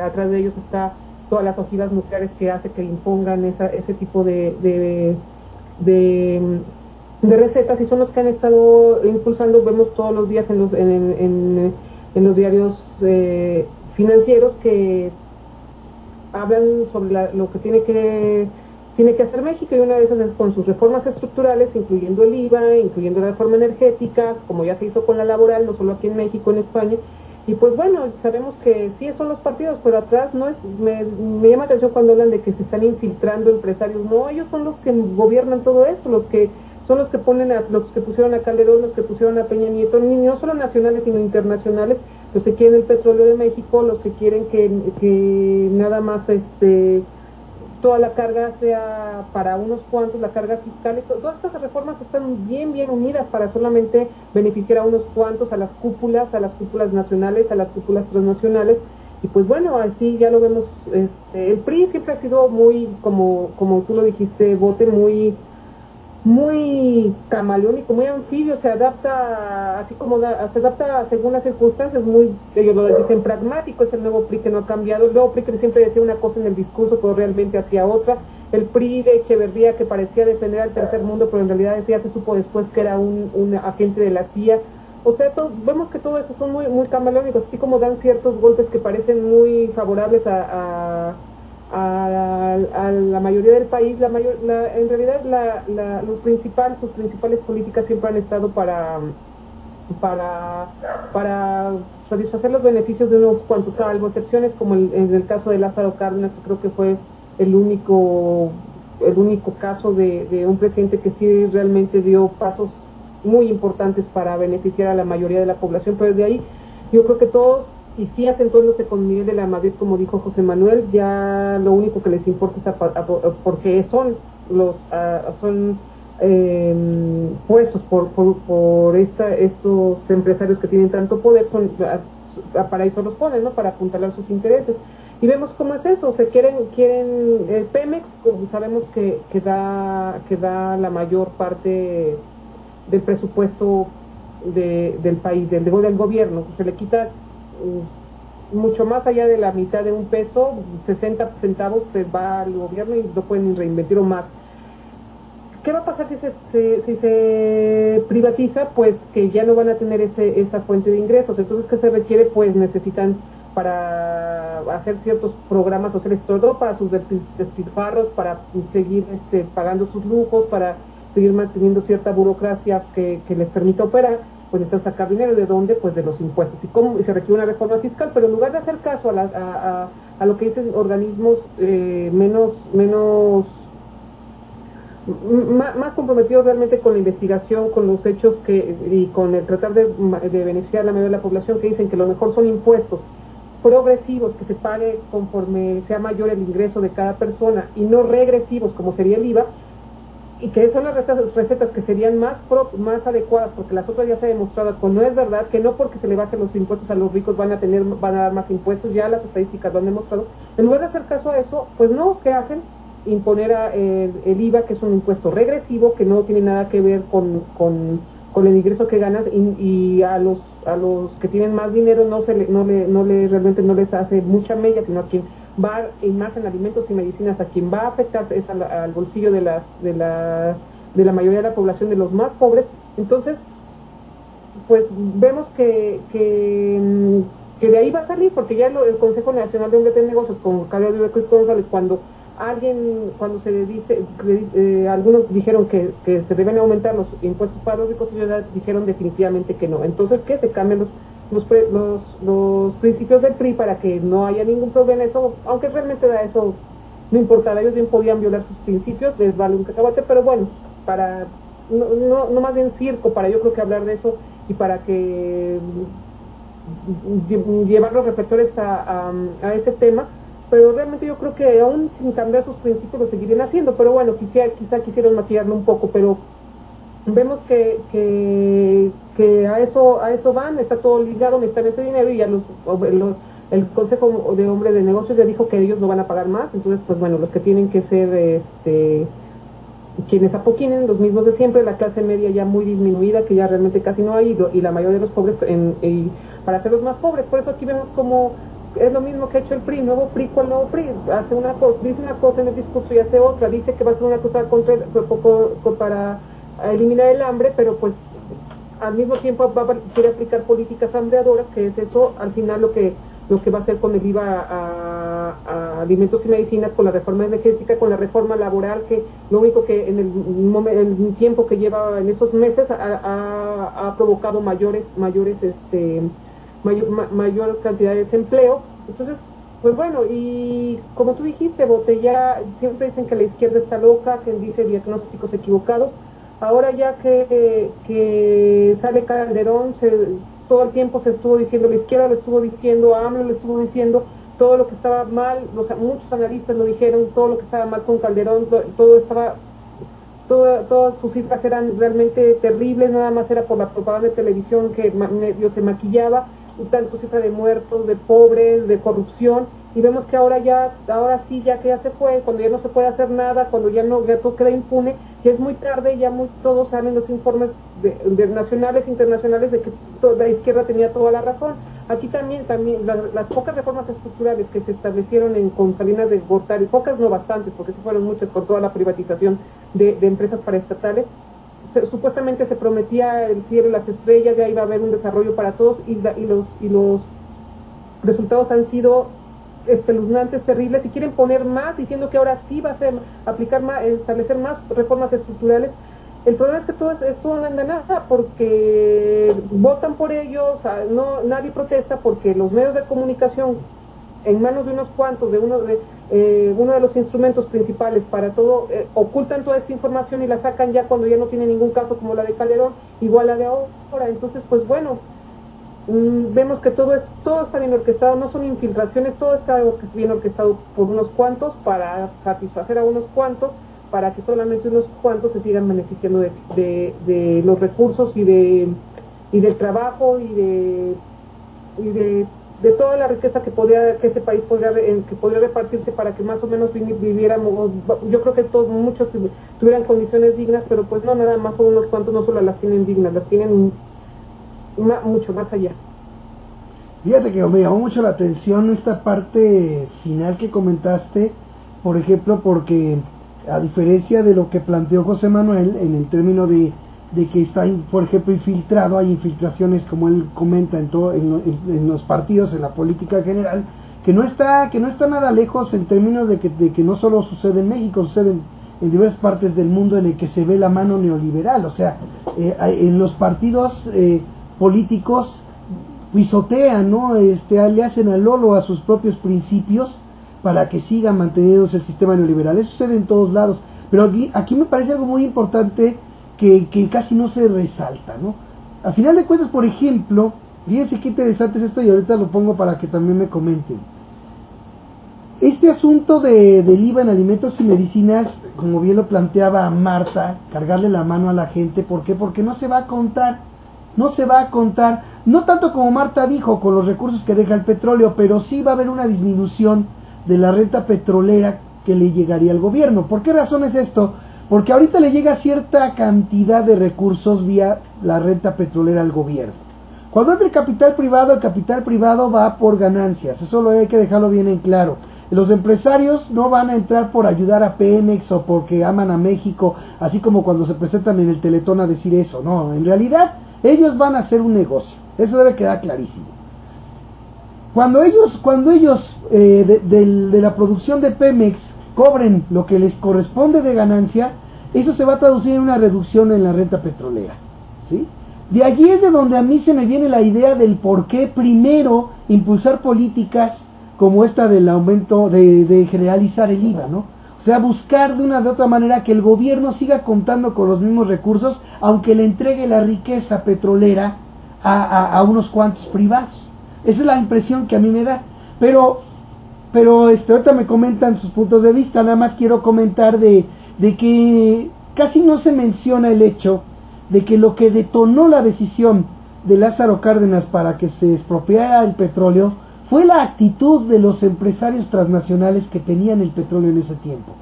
atrás de ellos está todas las ojivas nucleares que hace que impongan ese tipo de recetas, y son los que han estado impulsando, vemos todos los días en los diarios financieros que hablan sobre lo que tiene que hacer México, y una de esas es con sus reformas estructurales, incluyendo el IVA, incluyendo la reforma energética, como ya se hizo con la laboral, no solo aquí en México, en España. Y pues bueno, sabemos que sí son los partidos, pero atrás no es, me llama la atención cuando hablan de que se están infiltrando empresarios. No, ellos son los que gobiernan todo esto, los que pusieron a Calderón, los que pusieron a Peña Nieto, no solo nacionales sino internacionales, los que quieren el petróleo de México, los que quieren que nada más toda la carga sea para unos cuantos, la carga fiscal, y todas estas reformas están bien unidas para solamente beneficiar a unos cuantos, a las cúpulas nacionales, a las cúpulas transnacionales. Y pues bueno, así ya lo vemos. El PRI siempre ha sido muy, como tú lo dijiste, Bote, muy camaleónico, muy anfibio, se adapta así como se adapta según las circunstancias, ellos lo dicen pragmático. Es el nuevo PRI que no ha cambiado, el nuevo PRI que siempre decía una cosa en el discurso pero realmente hacía otra, el PRI de Echeverría que parecía defender al tercer mundo pero en realidad ya se supo después que era un agente de la CIA. O sea, vemos que todo eso son muy camaleónicos, así como dan ciertos golpes que parecen muy favorables a la mayoría del país. En realidad sus principales políticas siempre han estado para satisfacer los beneficios de unos cuantos, salvo excepciones como en el caso de Lázaro Cárdenas, que creo que fue el único caso de un presidente que sí realmente dio pasos muy importantes para beneficiar a la mayoría de la población. Pero de ahí yo creo que todos, y sí acentuándose con Miguel de la Madrid, como dijo José Manuel, ya lo único que les importa es porque son puestos por estos empresarios que tienen tanto poder, para eso los ponen, ¿no? Para apuntalar sus intereses. Y vemos cómo es eso, quieren Pemex, como sabemos que da la mayor parte del presupuesto del país, del gobierno, se le quita mucho más allá de la mitad de un peso, 60 centavos se va al gobierno y no pueden reinvertir o más. ¿Qué va a pasar si se privatiza? Pues que ya no van a tener esa fuente de ingresos. Entonces, ¿qué se requiere? Pues necesitan para hacer ciertos programas sociales, sobre todo para sus despilfarros, para seguir pagando sus lujos, para seguir manteniendo cierta burocracia que les permita operar, pues necesitan sacar dinero. ¿De dónde? Pues de los impuestos. Y se requiere una reforma fiscal, pero en lugar de hacer caso a lo que dicen organismos más comprometidos realmente con la investigación, con los hechos y con el tratar de beneficiar a la mayoría de la población, que dicen que lo mejor son impuestos progresivos, que se pague conforme sea mayor el ingreso de cada persona, y no regresivos como sería el IVA, y que son las recetas que serían más adecuadas, porque las otras ya se ha demostrado que no es verdad, que no porque se le bajen los impuestos a los ricos van a dar más impuestos, ya las estadísticas lo han demostrado. En lugar de hacer caso a eso, pues no, ¿qué hacen? Imponer el IVA, que es un impuesto regresivo, que no tiene nada que ver con el ingreso que ganas, y a los que tienen más dinero realmente no les hace mucha mella, sino a quien va, y más en alimentos y medicinas, a quien va a afectar es al bolsillo de la mayoría de la población, de los más pobres. Entonces, pues vemos que de ahí va a salir, porque ya el Consejo Nacional de Hombres de Negocios, con Claudio X González, cuando se dice, algunos dijeron que se deben aumentar los impuestos para los ricos, ellos ya dijeron definitivamente que no. Entonces, que se cambien los principios del PRI para que no haya ningún problema. Eso, aunque realmente eso no importaba, ellos bien podían violar sus principios, les vale un cacahuate, pero bueno, para no más bien circo, para yo creo que hablar de eso, y para que llevar los reflectores a ese tema. Pero realmente yo creo que aún sin cambiar sus principios lo seguirían haciendo, pero bueno, quizá quisieron maquillarlo un poco, pero vemos que a eso van, está todo ligado, necesitan ese dinero, y ya el Consejo de Hombres de Negocios ya dijo que ellos no van a pagar más. Entonces, pues bueno, los que tienen que ser quienes apoquinen, los mismos de siempre, la clase media ya muy disminuida, que ya realmente casi no hay, y la mayoría de los pobres para ser los más pobres. Por eso aquí vemos como es lo mismo que ha hecho el PRI, nuevo PRI con nuevo PRI, hace una cosa, dice una cosa en el discurso y hace otra, dice que va a hacer una cosa para eliminar el hambre, pero pues al mismo tiempo quiere aplicar políticas hambreadoras, que es eso al final lo que va a hacer con el IVA a alimentos y medicinas, con la reforma energética, con la reforma laboral, que lo único que en el tiempo que lleva en esos meses ha provocado mayor cantidad de desempleo. Entonces, pues bueno, y como tú dijiste, Botella, siempre dicen que la izquierda está loca, que dice diagnósticos equivocados. Ahora ya que sale Calderón, todo el tiempo se estuvo diciendo, la izquierda lo estuvo diciendo, AMLO lo estuvo diciendo, todo lo que estaba mal, muchos analistas lo dijeron, todo lo que estaba mal con Calderón, todas sus cifras eran realmente terribles, nada más era por la propaganda de televisión que medio se maquillaba, tanto cifra de muertos, de pobres, de corrupción, y vemos que ahora sí, ya que ya se fue, cuando ya no se puede hacer nada, cuando ya todo queda impune, ya es muy tarde, todos salen los informes de nacionales, internacionales, de que la izquierda tenía toda la razón. Aquí también las pocas reformas estructurales que se establecieron con Salinas de Gortari, pocas no bastantes, porque sí fueron muchas con toda la privatización de empresas paraestatales, supuestamente se prometía el cielo y las estrellas, ya iba a haber un desarrollo para todos, y los resultados han sido espeluznantes, terribles, y quieren poner más, diciendo que ahora sí va a ser establecer más reformas estructurales. El problema es que todo esto no anda nada, porque votan por ellos, nadie protesta, porque los medios de comunicación, en manos de unos cuantos, uno de los instrumentos principales para todo, ocultan toda esta información y la sacan ya cuando ya no tiene ningún caso, como la de Calderón, igual la de ahora. Entonces, pues bueno, vemos que todo está bien orquestado, no son infiltraciones, todo está bien orquestado por unos cuantos para satisfacer a unos cuantos, para que solamente unos cuantos se sigan beneficiando de los recursos y del trabajo y de toda la riqueza que este país podría repartirse, para que más o menos viviéramos. Yo creo que muchos tuvieran condiciones dignas, pero pues no, nada más son unos cuantos, no solo las tienen dignas, las tienen mucho más allá. Fíjate que me llamó mucho la atención esta parte final que comentaste, por ejemplo, porque a diferencia de lo que planteó José Manuel en el término de de que está, por ejemplo, infiltrado, hay infiltraciones, como él comenta, en los partidos, en la política en general, que no está nada lejos en términos de que no solo sucede en México, sucede en diversas partes del mundo en el que se ve la mano neoliberal. O sea, en los partidos políticos pisotean, ¿no? Le hacen al lolo a sus propios principios para que siga manteniéndose el sistema neoliberal. Eso sucede en todos lados, pero aquí me parece algo muy importante que casi no se resalta, ¿no? A final de cuentas, por ejemplo, fíjense qué interesante es esto, y ahorita lo pongo para que también me comenten. Este asunto del IVA en alimentos y medicinas, como bien lo planteaba Marta, cargarle la mano a la gente, ¿por qué? Porque no se va a contar, no tanto como Marta dijo, con los recursos que deja el petróleo, pero sí va a haber una disminución de la renta petrolera que le llegaría al gobierno. ¿Por qué razón es esto? Porque ahorita le llega cierta cantidad de recursos vía la renta petrolera al gobierno. Cuando entra el capital privado va por ganancias, eso hay que dejarlo bien en claro. Los empresarios no van a entrar por ayudar a Pemex o porque aman a México, así como cuando se presentan en el Teletón a decir eso. No, en realidad ellos van a hacer un negocio, eso debe quedar clarísimo. Cuando ellos de la producción de Pemex cobren lo que les corresponde de ganancia, eso se va a traducir en una reducción en la renta petrolera, ¿sí? De allí es de donde a mí se me viene la idea del por qué primero impulsar políticas como esta del aumento de generalizar el IVA, ¿no? O sea, buscar de una de otra manera que el gobierno siga contando con los mismos recursos, aunque le entregue la riqueza petrolera a unos cuantos privados. Esa es la impresión que a mí me da. Pero ahorita me comentan sus puntos de vista. Nada más quiero comentar de que casi no se menciona el hecho de que lo que detonó la decisión de Lázaro Cárdenas para que se expropiara el petróleo fue la actitud de los empresarios transnacionales que tenían el petróleo en ese tiempo.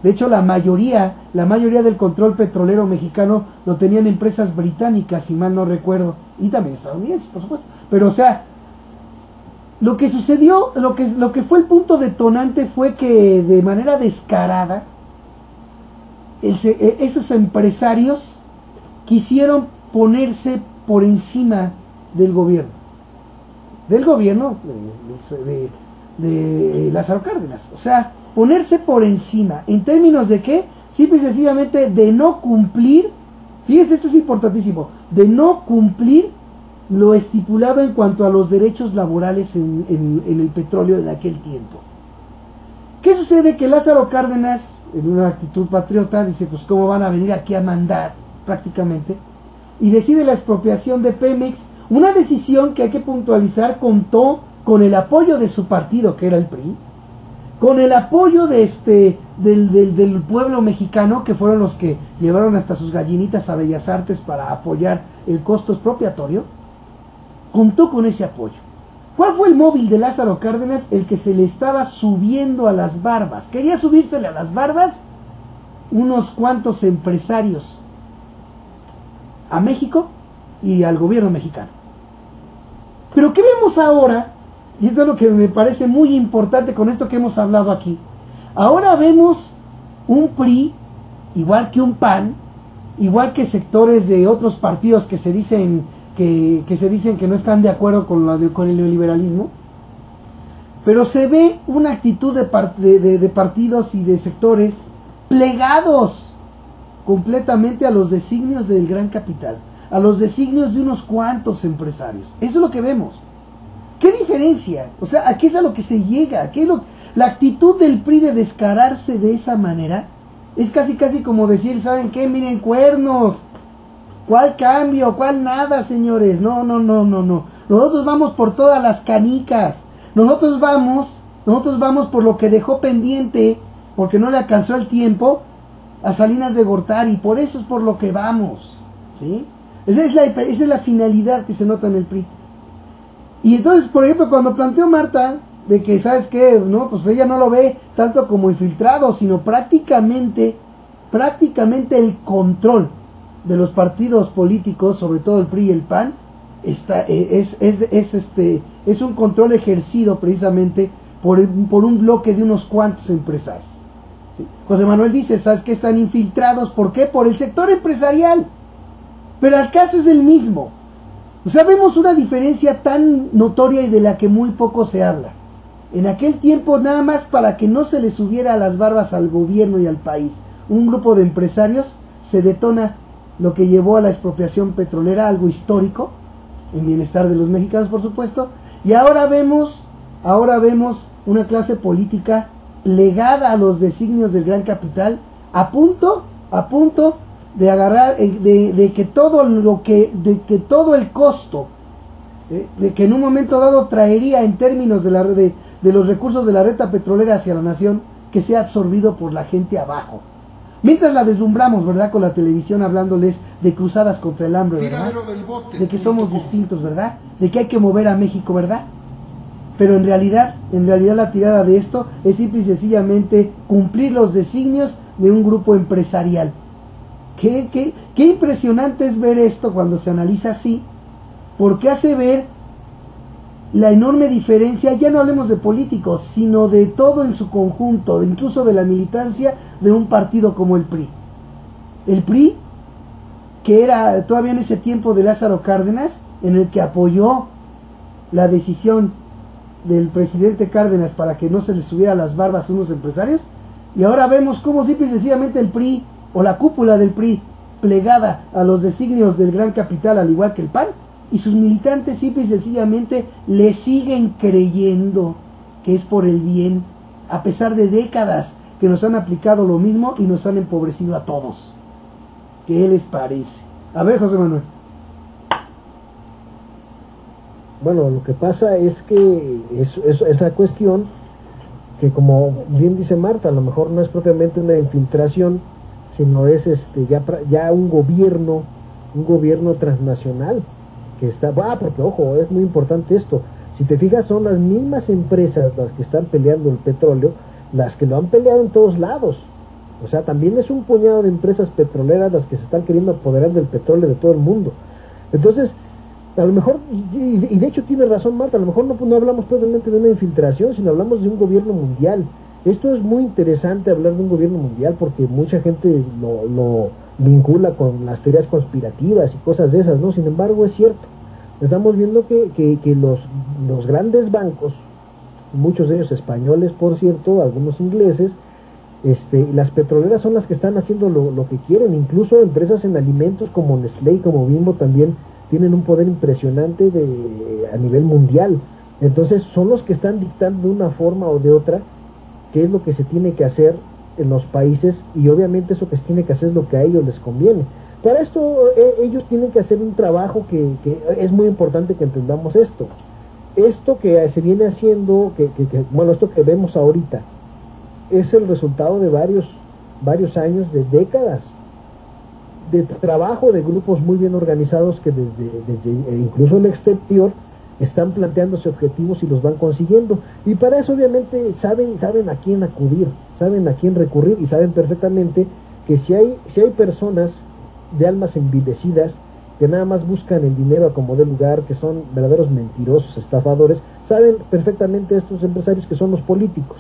De hecho, la mayoría del control petrolero mexicano lo tenían empresas británicas, si mal no recuerdo, y también estadounidenses, por supuesto. Pero, o sea, lo que sucedió, lo que fue el punto detonante fue que de manera descarada esos empresarios quisieron ponerse por encima del gobierno de Lázaro Cárdenas. O sea, ponerse por encima, ¿en términos de qué? Simple y sencillamente de no cumplir, fíjense, esto es importantísimo, de no cumplir lo estipulado en cuanto a los derechos laborales en el petróleo de aquel tiempo. ¿Qué sucede? Que Lázaro Cárdenas, en una actitud patriota, dice, pues cómo van a venir aquí a mandar, prácticamente, y decide la expropiación de Pemex, una decisión que hay que puntualizar, contó con el apoyo de su partido, que era el PRI, con el apoyo de del pueblo mexicano, que fueron los que llevaron hasta sus gallinitas a Bellas Artes para apoyar el costo expropiatorio. Contó con ese apoyo. ¿Cuál fue el móvil de Lázaro Cárdenas? El que se le estaba subiendo a las barbas. Quería subírsele a las barbas unos cuantos empresarios a México y al gobierno mexicano. Pero ¿qué vemos ahora? Y esto es lo que me parece muy importante con esto que hemos hablado aquí. Ahora vemos un PRI, igual que un PAN, igual que sectores de otros partidos que se dicen que no están de acuerdo con el neoliberalismo, pero se ve una actitud de partidos y de sectores plegados completamente a los designios del gran capital, a los designios de unos cuantos empresarios. Eso es lo que vemos. ¿Qué diferencia? O sea, ¿a qué es a lo que se llega? La actitud del PRI de descararse de esa manera es casi como decir, ¿saben qué? Miren, cuernos. ¿Cuál cambio? ¿Cuál nada, señores? No. Nosotros vamos por todas las canicas. Nosotros vamos por lo que dejó pendiente, porque no le alcanzó el tiempo a Salinas de Gortari, por eso es por lo que vamos, ¿sí? Esa es la finalidad que se nota en el PRI. Y entonces, por ejemplo, cuando planteó Marta de que, ¿sabes qué? No, pues ella no lo ve tanto como infiltrado, sino prácticamente el control de los partidos políticos, sobre todo el PRI y el PAN, es un control ejercido precisamente por un bloque de unos cuantos empresarios, ¿sí? José Manuel dice, ¿sabes qué? Están infiltrados, ¿por qué? Por el sector empresarial. pero el caso es el mismo. O sea, vemos una diferencia tan notoria y de la que muy poco se habla. En aquel tiempo, nada más para que no se le subiera a las barbas al gobierno y al país, un grupo de empresarios se detona lo que llevó a la expropiación petrolera, algo histórico, en bienestar de los mexicanos, por supuesto, y ahora vemos una clase política plegada a los designios del gran capital, a punto de agarrar, de que todo el costo de que en un momento dado traería en términos de los recursos de la renta petrolera hacia la nación, que sea absorbido por la gente abajo. Mientras la deslumbramos, ¿verdad?, con la televisión hablándoles de cruzadas contra el hambre, ¿verdad?, de que somos distintos, ¿verdad?, de que hay que mover a México, ¿verdad? Pero en realidad la tirada de esto es simple y sencillamente cumplir los designios de un grupo empresarial. Qué impresionante es ver esto cuando se analiza así, porque hace ver la enorme diferencia, ya no hablemos de políticos, sino de todo en su conjunto, incluso de la militancia de un partido como el PRI. El PRI, que era todavía en ese tiempo de Lázaro Cárdenas, en el que apoyó la decisión del presidente Cárdenas para que no se les subiera las barbas a unos empresarios, y ahora vemos cómo simple y sencillamente el PRI, o la cúpula del PRI, plegada a los designios del gran capital, al igual que el PAN, y sus militantes simple y sencillamente le siguen creyendo que es por el bien, a pesar de décadas que nos han aplicado lo mismo y nos han empobrecido a todos. ¿Qué les parece? A ver, José Manuel. Bueno, lo que pasa es que es la cuestión que, como bien dice Marta, a lo mejor no es propiamente una infiltración, sino es ya un gobierno transnacional que está, porque ojo, es muy importante esto. Si te fijas, son las mismas empresas las que están peleando el petróleo, las que lo han peleado en todos lados. O sea, también es un puñado de empresas petroleras las que se están queriendo apoderar del petróleo de todo el mundo. Entonces, a lo mejor, y de hecho tiene razón Marta, a lo mejor no hablamos probablemente de una infiltración, sino hablamos de un gobierno mundial. Esto es muy interesante, hablar de un gobierno mundial, porque mucha gente lo vincula con las teorías conspirativas y cosas de esas, ¿no? Sin embargo, es cierto. Estamos viendo que los grandes bancos, muchos de ellos españoles, por cierto, algunos ingleses, las petroleras son las que están haciendo lo que quieren. Incluso empresas en alimentos como Nestlé y como Bimbo también tienen un poder impresionante a nivel mundial. Entonces son los que están dictando de una forma o de otra qué es lo que se tiene que hacer en los países, y obviamente eso que se tiene que hacer es lo que a ellos les conviene. Para esto ellos tienen que hacer un trabajo que es muy importante que entendamos esto. Esto que se viene haciendo, bueno, esto que vemos ahorita, es el resultado de varios años, de décadas de trabajo de grupos muy bien organizados que desde incluso el exterior están planteándose objetivos y los van consiguiendo, y para eso obviamente saben a quién acudir, saben a quién recurrir, y saben perfectamente que si hay personas de almas envilecidas que nada más buscan el dinero a como dé lugar, que son verdaderos mentirosos, estafadores, saben perfectamente estos empresarios que son los políticos.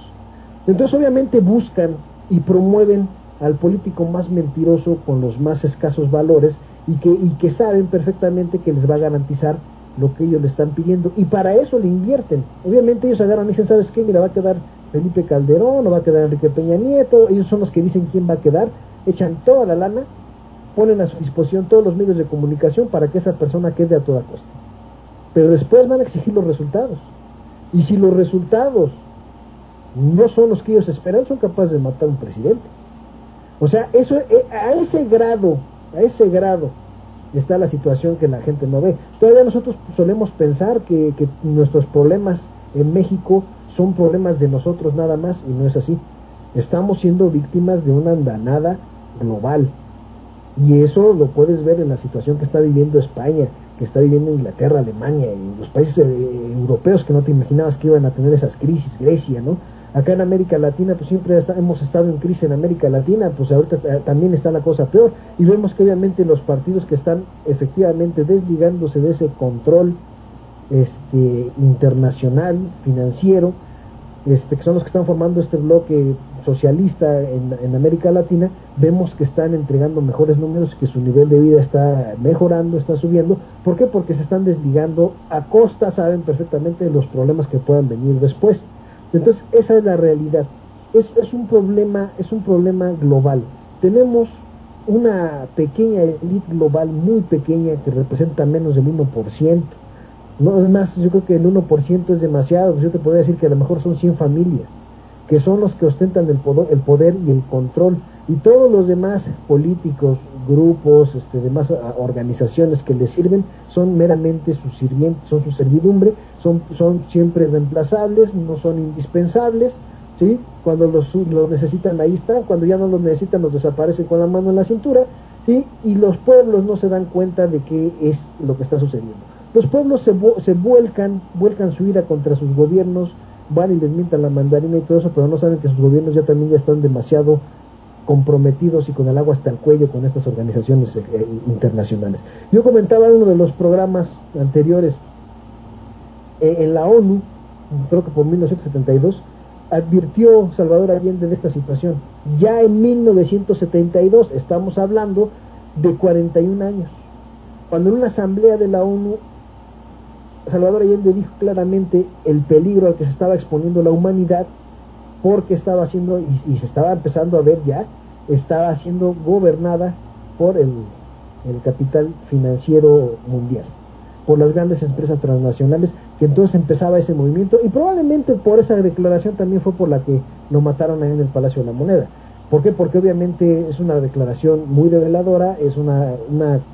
Entonces obviamente buscan y promueven al político más mentiroso con los más escasos valores, y que saben perfectamente que les va a garantizar lo que ellos le están pidiendo, y para eso le invierten. Obviamente ellos agarran y dicen, ¿sabes qué? Mira, va a quedar Felipe Calderón, o va a quedar Enrique Peña Nieto. Ellos son los que dicen quién va a quedar, echan toda la lana, ponen a su disposición todos los medios de comunicación para que esa persona quede a toda costa. Pero después van a exigir los resultados, y si los resultados no son los que ellos esperan, son capaces de matar a un presidente. O sea, eso a ese grado está la situación que la gente no ve. Todavía nosotros solemos pensar que nuestros problemas en México son problemas de nosotros nada más, y no es así. Estamos siendo víctimas de una andanada global, y eso lo puedes ver en la situación que está viviendo España, que está viviendo Inglaterra, Alemania y los países europeos que no te imaginabas que iban a tener esas crisis, Grecia, ¿no? Acá en América Latina, pues siempre hemos estado en crisis en América Latina, pues ahorita también está la cosa peor, y vemos que obviamente los partidos que están efectivamente desligándose de ese control internacional, financiero, que son los que están formando este bloque socialista en América Latina, vemos que están entregando mejores números, que su nivel de vida está mejorando, está subiendo. ¿Por qué? Porque se están desligando a costa, saben perfectamente, de los problemas que puedan venir después. Entonces, esa es la realidad. Es un problema global. Tenemos una pequeña élite global, muy pequeña, que representa menos del 1%. No, es más, yo creo que el 1% es demasiado. Pues yo te podría decir que a lo mejor son 100 familias, que son los que ostentan el poder y el control, y todos los demás políticos, grupos, demás organizaciones que les sirven, son meramente sus sirvientes, son su servidumbre, son siempre reemplazables, no son indispensables, ¿sí? Cuando los necesitan, ahí están; cuando ya no los necesitan, los desaparecen con la mano en la cintura, ¿sí? Y los pueblos no se dan cuenta de qué es lo que está sucediendo. Los pueblos se vuelcan su ira contra sus gobiernos, van y les mientan la mandarina y todo eso, pero no saben que sus gobiernos ya están demasiado comprometidos y con el agua hasta el cuello con estas organizaciones internacionales. Yo comentaba en uno de los programas anteriores, en la ONU, creo que por 1972, advirtió Salvador Allende de esta situación. Ya en 1972, estamos hablando de 41 años, cuando en una asamblea de la ONU Salvador Allende dijo claramente el peligro al que se estaba exponiendo la humanidad, porque estaba haciendo, y se estaba empezando a ver ya, estaba siendo gobernada por el capital financiero mundial, por las grandes empresas transnacionales, que entonces empezaba ese movimiento, y probablemente por esa declaración también fue por la que lo mataron ahí en el Palacio de la Moneda. ¿Por qué? Porque obviamente es una declaración muy reveladora, es una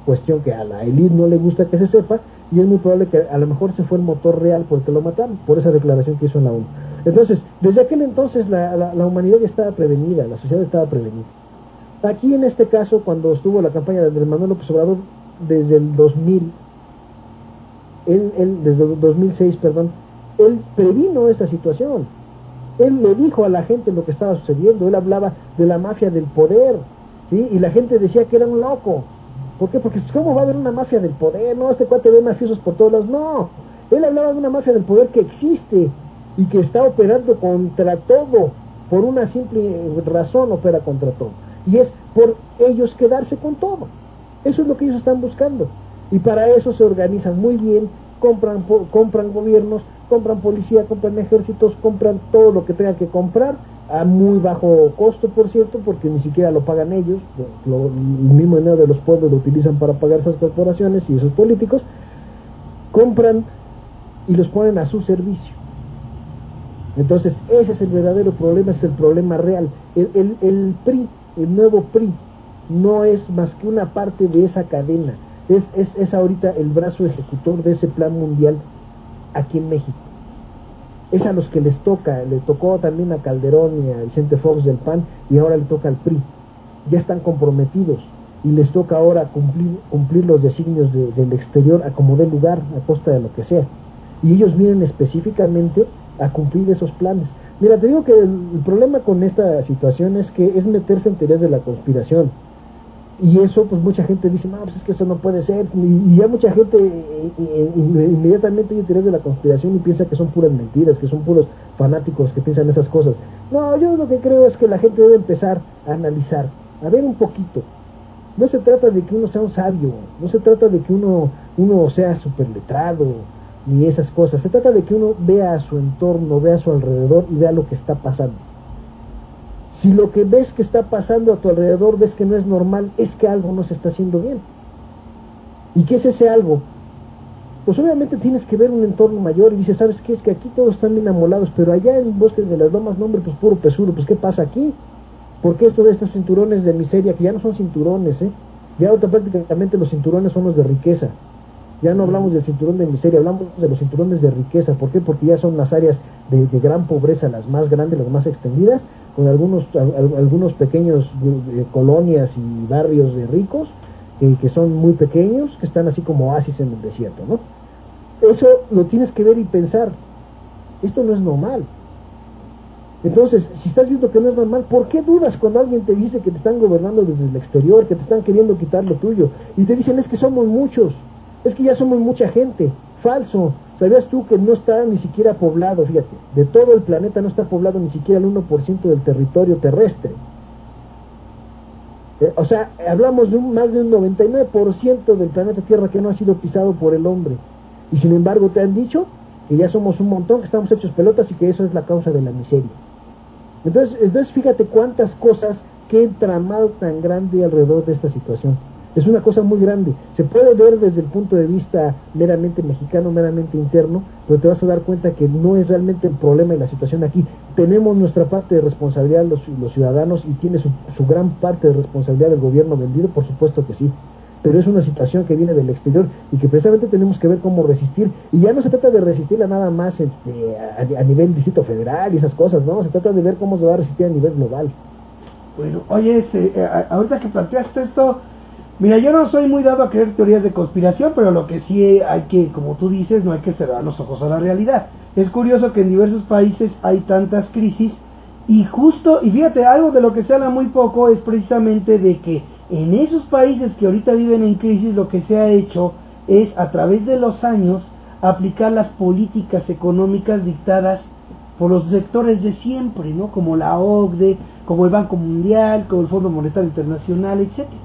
cuestión que a la élite no le gusta que se sepa, y es muy probable que a lo mejor se fue el motor real por el que lo mataron, por esa declaración que hizo en la ONU. Entonces, desde aquel entonces la humanidad ya estaba prevenida, la sociedad estaba prevenida. Aquí en este caso, cuando estuvo la campaña de Andrés Manuel López Obrador, desde el 2000, desde el 2006, perdón, él previno esta situación. Él le dijo a la gente lo que estaba sucediendo. Él hablaba de la mafia del poder, ¿sí? Y la gente decía que era un loco. ¿Por qué? Porque ¿cómo va a haber una mafia del poder? No, este cuate ve mafiosos por todos lados. No, él hablaba de una mafia del poder que existe y que está operando contra todo. Por una simple razón opera contra todo, y es por ellos quedarse con todo. Eso es lo que ellos están buscando, y para eso se organizan muy bien, compran gobiernos, compran policía, compran ejércitos, compran todo lo que tengan que comprar, a muy bajo costo, por cierto, porque ni siquiera lo pagan ellos. El mismo dinero de los pueblos lo utilizan para pagar esas corporaciones y esos políticos. Compran y los ponen a su servicio. Entonces ese es el verdadero problema, es el problema real. El PRI, el nuevo PRI, no es más que una parte de esa cadena. Es ahorita el brazo ejecutor de ese plan mundial aquí en México. Es a los que les toca. Le tocó también a Calderón y a Vicente Fox del PAN, y ahora le toca al PRI. Ya están comprometidos y les toca ahora cumplir los designios del exterior a como dé lugar, a costa de lo que sea. Y ellos vienen específicamente a cumplir esos planes. Mira, te digo que el problema con esta situación es que es meterse en teorías de la conspiración. Y eso, pues mucha gente dice, no, pues es que eso no puede ser. Y ya mucha gente inmediatamente oye teorías de la conspiración y piensa que son puras mentiras, que son puros fanáticos que piensan esas cosas. No, yo lo que creo es que la gente debe empezar a analizar, a ver un poquito. No se trata de que uno sea un sabio, no se trata de que uno sea súper letrado, ni esas cosas. Se trata de que uno vea a su entorno, vea a su alrededor y vea lo que está pasando. Si lo que ves que está pasando a tu alrededor ves que no es normal, es que algo no se está haciendo bien. ¿Y qué es ese algo? Pues obviamente tienes que ver un entorno mayor y dices, ¿sabes qué? Es que aquí todos están bien amolados, pero allá en el bosque de las Lomas, no, hombre, pues puro pesuro. Pues ¿qué pasa aquí? ¿Por qué estos cinturones de miseria, que ya no son cinturones, ya ahora prácticamente los cinturones son los de riqueza? Ya no hablamos del cinturón de miseria, hablamos de los cinturones de riqueza. ¿Por qué? Porque ya son las áreas de gran pobreza, las más grandes, las más extendidas, con algunos pequeños colonias y barrios de ricos, que son muy pequeños, que están así como oasis en el desierto, ¿no? Eso lo tienes que ver y pensar, esto no es normal. Entonces, si estás viendo que no es normal, ¿por qué dudas cuando alguien te dice que te están gobernando desde el exterior, que te están queriendo quitar lo tuyo? Y te dicen, es que somos muchos, es que ya somos mucha gente. Falso. ¿Sabías tú que no está ni siquiera poblado? Fíjate, de todo el planeta no está poblado ni siquiera el 1% del territorio terrestre. O sea, hablamos de más de un 99% del planeta Tierra que no ha sido pisado por el hombre. Y sin embargo te han dicho que ya somos un montón, que estamos hechos pelotas y que eso es la causa de la miseria. Entonces fíjate cuántas cosas, qué entramado tan grande alrededor de esta situación. Es una cosa muy grande. Se puede ver desde el punto de vista meramente mexicano, meramente interno, pero te vas a dar cuenta que no es realmente el problema y la situación aquí. Tenemos nuestra parte de responsabilidad los ciudadanos y tiene su gran parte de responsabilidad el gobierno vendido, por supuesto que sí. Pero es una situación que viene del exterior y que precisamente tenemos que ver cómo resistir. Y ya no se trata de resistirla nada más a nivel Distrito Federal y esas cosas, ¿no? Se trata de ver cómo se va a resistir a nivel global. Bueno, oye, ahorita que planteaste esto, mira, yo no soy muy dado a creer teorías de conspiración, pero lo que sí hay que, como tú dices, no hay que cerrar los ojos a la realidad. Es curioso que en diversos países hay tantas crisis y fíjate, algo de lo que se habla muy poco es precisamente de que en esos países que ahorita viven en crisis lo que se ha hecho es a través de los años aplicar las políticas económicas dictadas por los sectores de siempre, ¿no? Como la OCDE, como el Banco Mundial, como el Fondo Monetario Internacional, etcétera.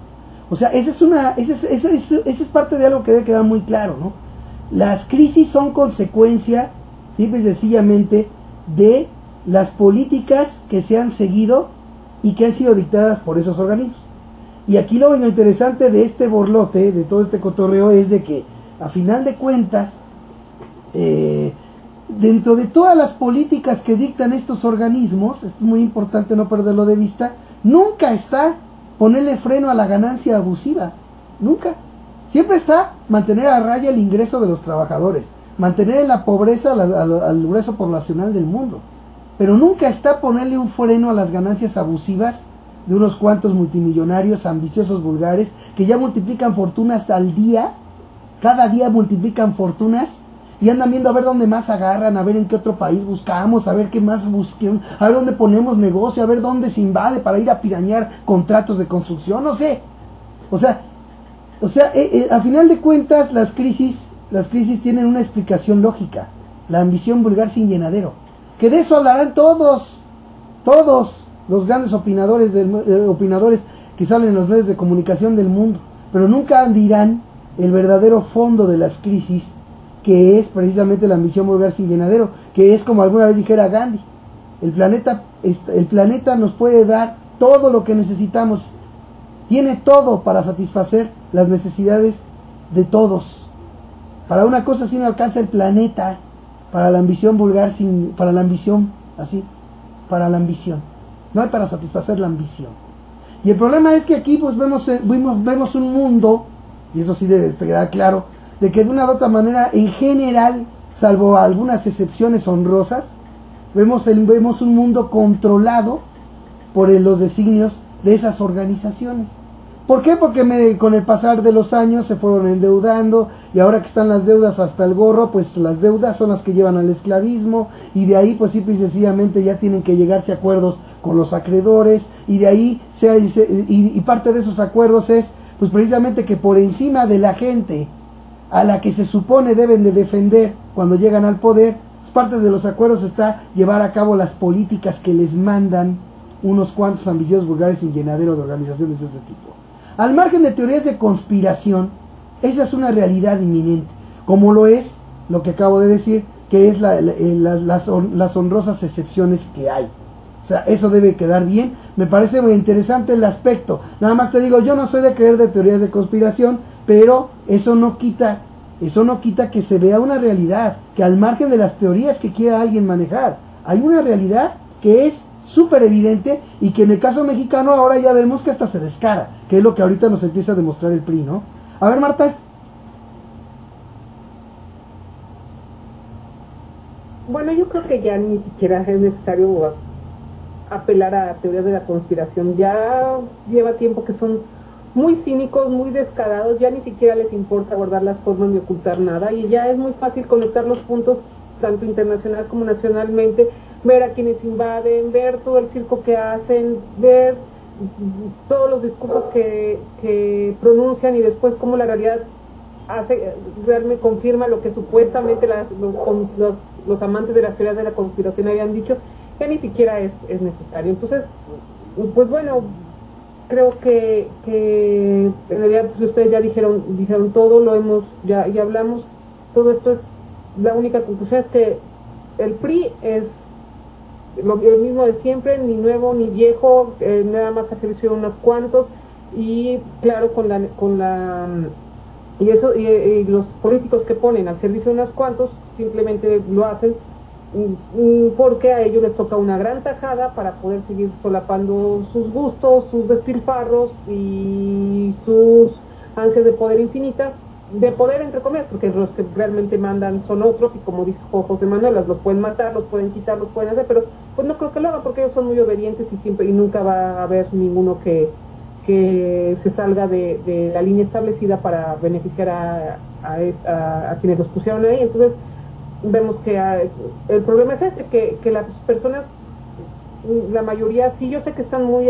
O sea, esa es parte de algo que debe quedar muy claro, ¿no? Las crisis son consecuencia, simple y sencillamente, de las políticas que se han seguido y que han sido dictadas por esos organismos. Y aquí lo interesante de este borlote, de todo este cotorreo, es de que, a final de cuentas, dentro de todas las políticas que dictan estos organismos, esto es muy importante no perderlo de vista, nunca está ponerle freno a la ganancia abusiva, nunca. Siempre está mantener a raya el ingreso de los trabajadores, mantener en la pobreza al grueso poblacional del mundo, pero nunca está ponerle un freno a las ganancias abusivas de unos cuantos multimillonarios ambiciosos vulgares que ya multiplican fortunas al día, cada día multiplican fortunas y andan viendo a ver dónde más agarran, a ver en qué otro país buscamos, a ver qué más busquen, a ver dónde ponemos negocio, a ver dónde se invade para ir a pirañar contratos de construcción, no sé. O sea, a final de cuentas las crisis tienen una explicación lógica, la ambición vulgar sin llenadero, que de eso hablarán todos los grandes opinadores que salen en los medios de comunicación del mundo, pero nunca dirán el verdadero fondo de las crisis, que es precisamente la ambición vulgar sin llenadero, que es como alguna vez dijera Gandhi, el planeta nos puede dar todo lo que necesitamos, tiene todo para satisfacer las necesidades de todos. Para una cosa sí no alcanza el planeta, para la ambición vulgar para la ambición, no hay para satisfacer la ambición. Y el problema es que aquí pues vemos un mundo, y eso sí debe quedar claro, de que de una u otra manera, en general, salvo algunas excepciones honrosas, vemos un mundo controlado por los designios de esas organizaciones. ¿Por qué? Porque con el pasar de los años se fueron endeudando y ahora que están las deudas hasta el gorro, pues las deudas son las que llevan al esclavismo y de ahí pues simple y sencillamente ya tienen que llegarse a acuerdos con los acreedores y de ahí y parte de esos acuerdos es pues precisamente que por encima de la gente a la que se supone deben de defender cuando llegan al poder, pues parte de los acuerdos está llevar a cabo las políticas que les mandan unos cuantos ambiciosos vulgares sin llenadero de organizaciones de ese tipo. Al margen de teorías de conspiración, esa es una realidad inminente, como lo es lo que acabo de decir, que es las honrosas excepciones que hay. O sea, eso debe quedar bien. Me parece muy interesante el aspecto. Nada más te digo, yo no soy de creer de teorías de conspiración, pero eso no quita que se vea una realidad, que al margen de las teorías que quiera alguien manejar, hay una realidad que es súper evidente y que en el caso mexicano ahora ya vemos que hasta se descara, que es lo que ahorita nos empieza a demostrar el PRI, ¿no? A ver, Marta. Bueno, yo creo que ya ni siquiera es necesario apelar a teorías de la conspiración. Ya lleva tiempo que son muy cínicos, muy descarados, ya ni siquiera les importa guardar las formas ni ocultar nada y ya es muy fácil conectar los puntos tanto internacional como nacionalmente, ver a quienes invaden, ver todo el circo que hacen, ver todos los discursos que pronuncian y después cómo la realidad realmente confirma lo que supuestamente los amantes de las teorías de la conspiración habían dicho, que ni siquiera es necesario. Entonces, pues bueno, creo que en realidad pues ustedes ya dijeron todo, ya hablamos, todo esto es, la única conclusión es que el PRI es el mismo de siempre, ni nuevo ni viejo, nada más al servicio de unos cuantos, y claro, y los políticos que ponen al servicio de unos cuantos simplemente lo hacen porque a ellos les toca una gran tajada para poder seguir solapando sus gustos, sus despilfarros y sus ansias de poder infinitas, de poder entre comillas, porque los que realmente mandan son otros, y como dijo José Manuel, los pueden matar, los pueden quitar, los pueden hacer, pero pues no creo que lo hagan, porque ellos son muy obedientes y nunca va a haber ninguno que se salga de la línea establecida para beneficiar a quienes los pusieron ahí. Entonces vemos que el problema es ese, que las personas, la mayoría, sí, yo sé que están muy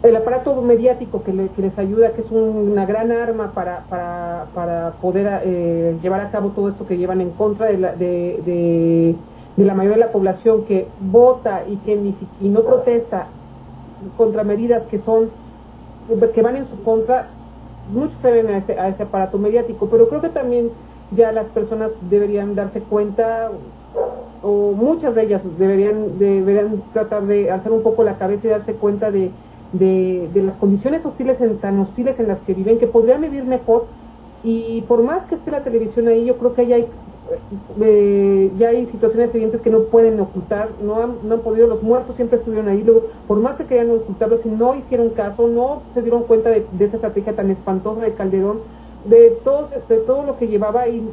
el aparato mediático que les ayuda, que es una gran arma para poder llevar a cabo todo esto que llevan en contra de la mayoría de la población que vota y no protesta contra medidas que van en su contra. Muchos se ven a ese aparato mediático, pero creo que también ya las personas deberían darse cuenta, o muchas de ellas deberían tratar de alzar un poco la cabeza y darse cuenta de las condiciones tan hostiles en las que viven, que podrían vivir mejor. Y por más que esté la televisión ahí, yo creo que ya hay situaciones evidentes que no pueden ocultar, no han podido, los muertos siempre estuvieron ahí, luego, por más que querían ocultarlos y no hicieron caso, no se dieron cuenta de esa estrategia tan espantosa de Calderón, de todo lo que llevaba ahí,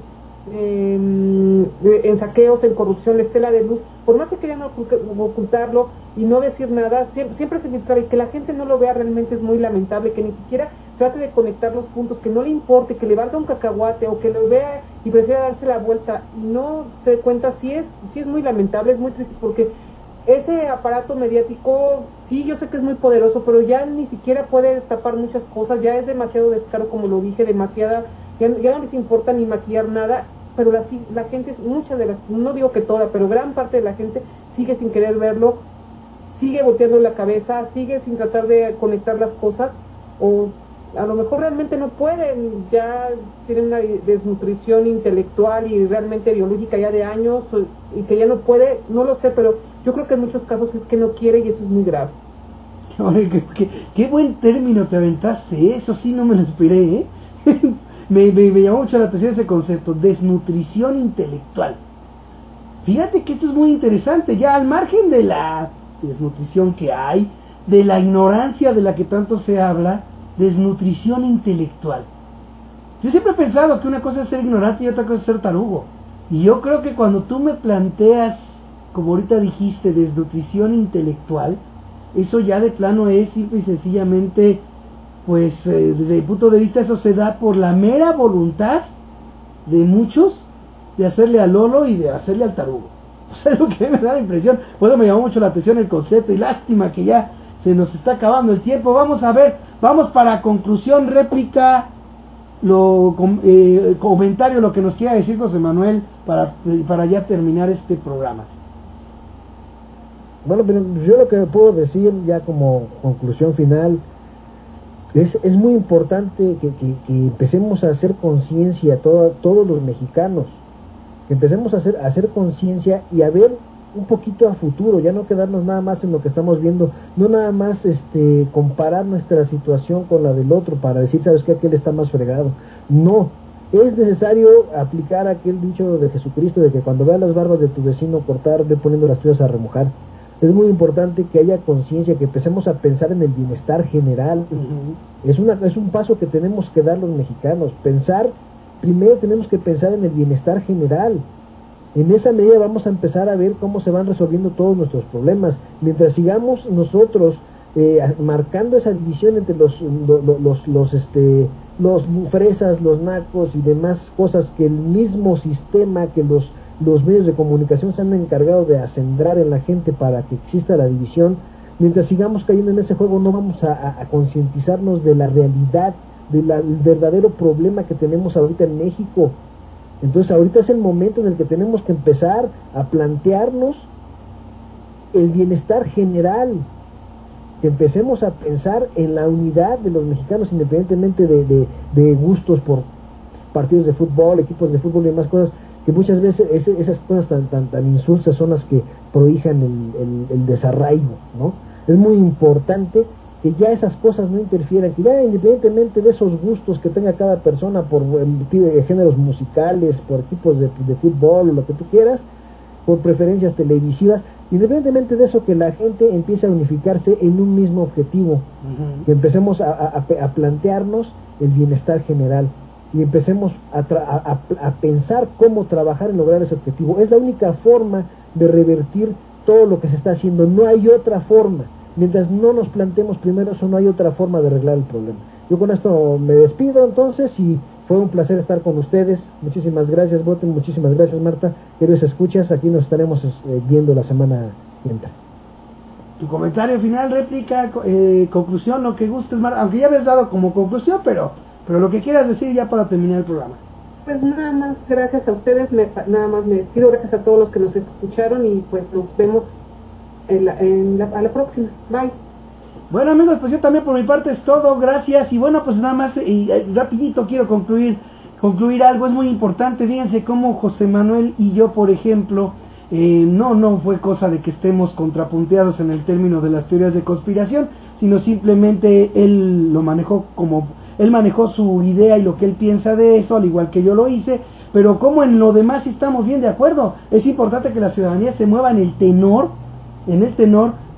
en saqueos, en corrupción, Estela de Luz, por más que querían ocultarlo y no decir nada, siempre se filtraba, y que la gente no lo vea realmente es muy lamentable, que ni siquiera trate de conectar los puntos, que no le importe, que le valga un cacahuate, o que lo vea y prefiera darse la vuelta y no se dé cuenta. Sí es muy lamentable, es muy triste, porque ese aparato mediático, sí, yo sé que es muy poderoso, pero ya ni siquiera puede tapar muchas cosas, ya es demasiado descaro, como lo dije, ya no les importa ni maquillar nada, pero la gente, muchas de las, no digo que toda, pero gran parte de la gente sigue sin querer verlo, sigue volteando la cabeza, sigue sin tratar de conectar las cosas, o a lo mejor realmente no pueden, ya tienen una desnutrición intelectual y realmente biológica ya de años, y que ya no puede, no lo sé, pero yo creo que en muchos casos es que no quiere, y eso es muy grave. Qué buen término te aventaste, eso sí no me lo esperé, ¿eh? me llamó mucho la atención ese concepto, desnutrición intelectual. Fíjate que esto es muy interesante, ya al margen de la desnutrición que hay, de la ignorancia de la que tanto se habla, desnutrición intelectual. Yo siempre he pensado que una cosa es ser ignorante y otra cosa es ser tarugo. Y yo creo que cuando tú me planteas, como ahorita dijiste, desnutrición intelectual, eso ya de plano es simple y sencillamente, pues desde mi punto de vista, eso se da por la mera voluntad de muchos de hacerle al Lolo y de hacerle al tarugo. O sea, es lo que me da la impresión. Por eso me llamó mucho la atención el concepto, y lástima que ya se nos está acabando el tiempo. Vamos a ver, vamos para conclusión, réplica, comentario, lo que nos quiera decir José Manuel para ya terminar este programa. Bueno, pero yo lo que puedo decir ya como conclusión final es muy importante que empecemos a hacer conciencia todos los mexicanos, que empecemos a hacer conciencia y a ver un poquito a futuro, ya no quedarnos nada más en lo que estamos viendo, no nada más comparar nuestra situación con la del otro para decir, ¿sabes qué? Aquel está más fregado. No, es necesario aplicar aquel dicho de Jesucristo de que cuando veas las barbas de tu vecino cortar, ve poniendo las tuyas a remojar. Es muy importante que haya conciencia, que empecemos a pensar en el bienestar general. Es un paso que tenemos que dar los mexicanos, primero tenemos que pensar en el bienestar general. En esa medida vamos a empezar a ver cómo se van resolviendo todos nuestros problemas. Mientras sigamos nosotros marcando esa división entre los fresas, los nacos y demás cosas que el mismo sistema, que los medios de comunicación se han encargado de acendrar en la gente para que exista la división, mientras sigamos cayendo en ese juego no vamos a concientizarnos de la realidad, del verdadero problema que tenemos ahorita en México. Entonces ahorita es el momento en el que tenemos que empezar a plantearnos el bienestar general, que empecemos a pensar en la unidad de los mexicanos independientemente de gustos por partidos de fútbol, equipos de fútbol y demás cosas, que muchas veces esas cosas tan insulsas son las que prohijan el desarraigo, ¿no? Es muy importante que ya esas cosas no interfieran, que ya independientemente de esos gustos que tenga cada persona por géneros musicales, por equipos de fútbol o lo que tú quieras, por preferencias televisivas, independientemente de eso, que la gente empiece a unificarse en un mismo objetivo, que empecemos a plantearnos el bienestar general y empecemos a pensar cómo trabajar en lograr ese objetivo. Es la única forma de revertir todo lo que se está haciendo, no hay otra forma. Mientras no nos planteemos primero eso, no hay otra forma de arreglar el problema. Yo con esto me despido entonces y fue un placer estar con ustedes. Muchísimas gracias, Bote, muchísimas gracias, Marta. Queridos escuchas, aquí nos estaremos viendo la semana que entra. Tu comentario final, réplica, conclusión, lo que gustes, Marta, aunque ya habías dado como conclusión, pero lo que quieras decir ya para terminar el programa. Pues nada más, gracias a ustedes, nada más me despido, gracias a todos los que nos escucharon y pues nos vemos a la próxima. Bye. Bueno, amigos, pues yo también por mi parte es todo, gracias. Y bueno, pues nada más rapidito quiero concluir algo, es muy importante. Fíjense cómo José Manuel y yo, por ejemplo, no fue cosa de que estemos contrapunteados en el término de las teorías de conspiración, sino simplemente él lo manejó como él manejó su idea y lo que él piensa de eso, al igual que yo lo hice. Pero como en lo demás sí estamos bien de acuerdo, es importante que la ciudadanía se mueva en el tenor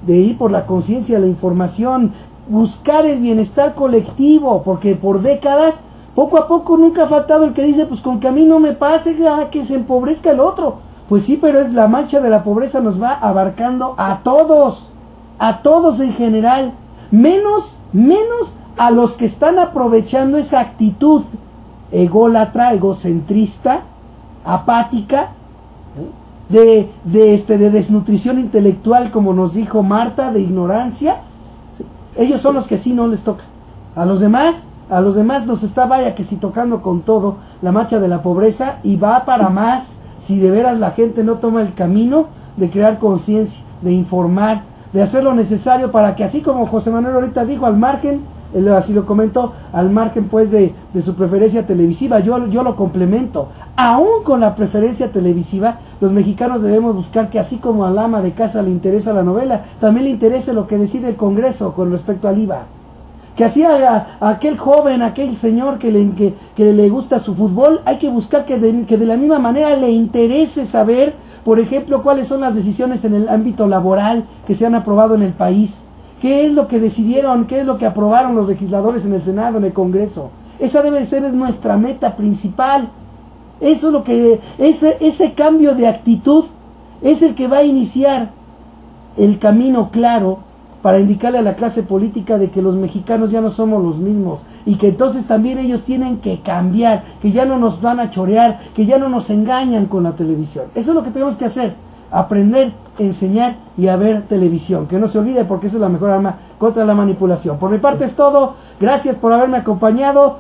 de ir por la conciencia, la información, buscar el bienestar colectivo, porque por décadas, poco a poco nunca ha faltado el que dice, pues con que a mí no me pase, que se empobrezca el otro. Pues sí, pero es la mancha de la pobreza nos va abarcando a todos en general, menos a los que están aprovechando esa actitud ególatra, egocentrista, apática, de desnutrición intelectual, como nos dijo Marta, de ignorancia. Ellos son los que sí no les toca. A los demás nos está, vaya que si tocando con todo la marcha de la pobreza, y va para más si de veras la gente no toma el camino de crear conciencia, de informar, de hacer lo necesario para que, así como José Manuel ahorita dijo, al margen, así lo comentó, al margen pues de su preferencia televisiva, yo lo complemento. Aún con la preferencia televisiva, los mexicanos debemos buscar que, así como al ama de casa le interesa la novela, también le interese lo que decide el Congreso con respecto al IVA. Que así a aquel joven, aquel señor que le gusta su fútbol, hay que buscar que de la misma manera le interese saber, por ejemplo, cuáles son las decisiones en el ámbito laboral que se han aprobado en el país. ¿Qué es lo que decidieron? ¿Qué es lo que aprobaron los legisladores en el Senado, en el Congreso? Esa debe de ser nuestra meta principal. Eso es lo que ese cambio de actitud es el que va a iniciar el camino claro para indicarle a la clase política de que los mexicanos ya no somos los mismos, y que entonces también ellos tienen que cambiar, que ya no nos van a chorear, que ya no nos engañan con la televisión. Eso es lo que tenemos que hacer, aprender, enseñar y a ver televisión, que no se olvide, porque esa es la mejor arma contra la manipulación. Por mi parte es todo, gracias por haberme acompañado,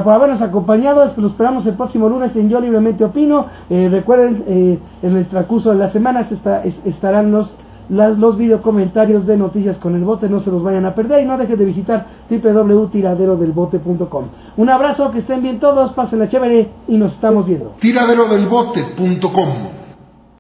por habernos acompañado. Lo esperamos el próximo lunes en Yo Libremente Opino. Recuerden, en el transcurso de las semanas estarán los videocomentarios de Noticias con el Bote, no se los vayan a perder, y no dejen de visitar www.tiraderodelbote.com. Un abrazo, que estén bien todos, pásenla chévere y nos estamos viendo. Tiraderodelbote.com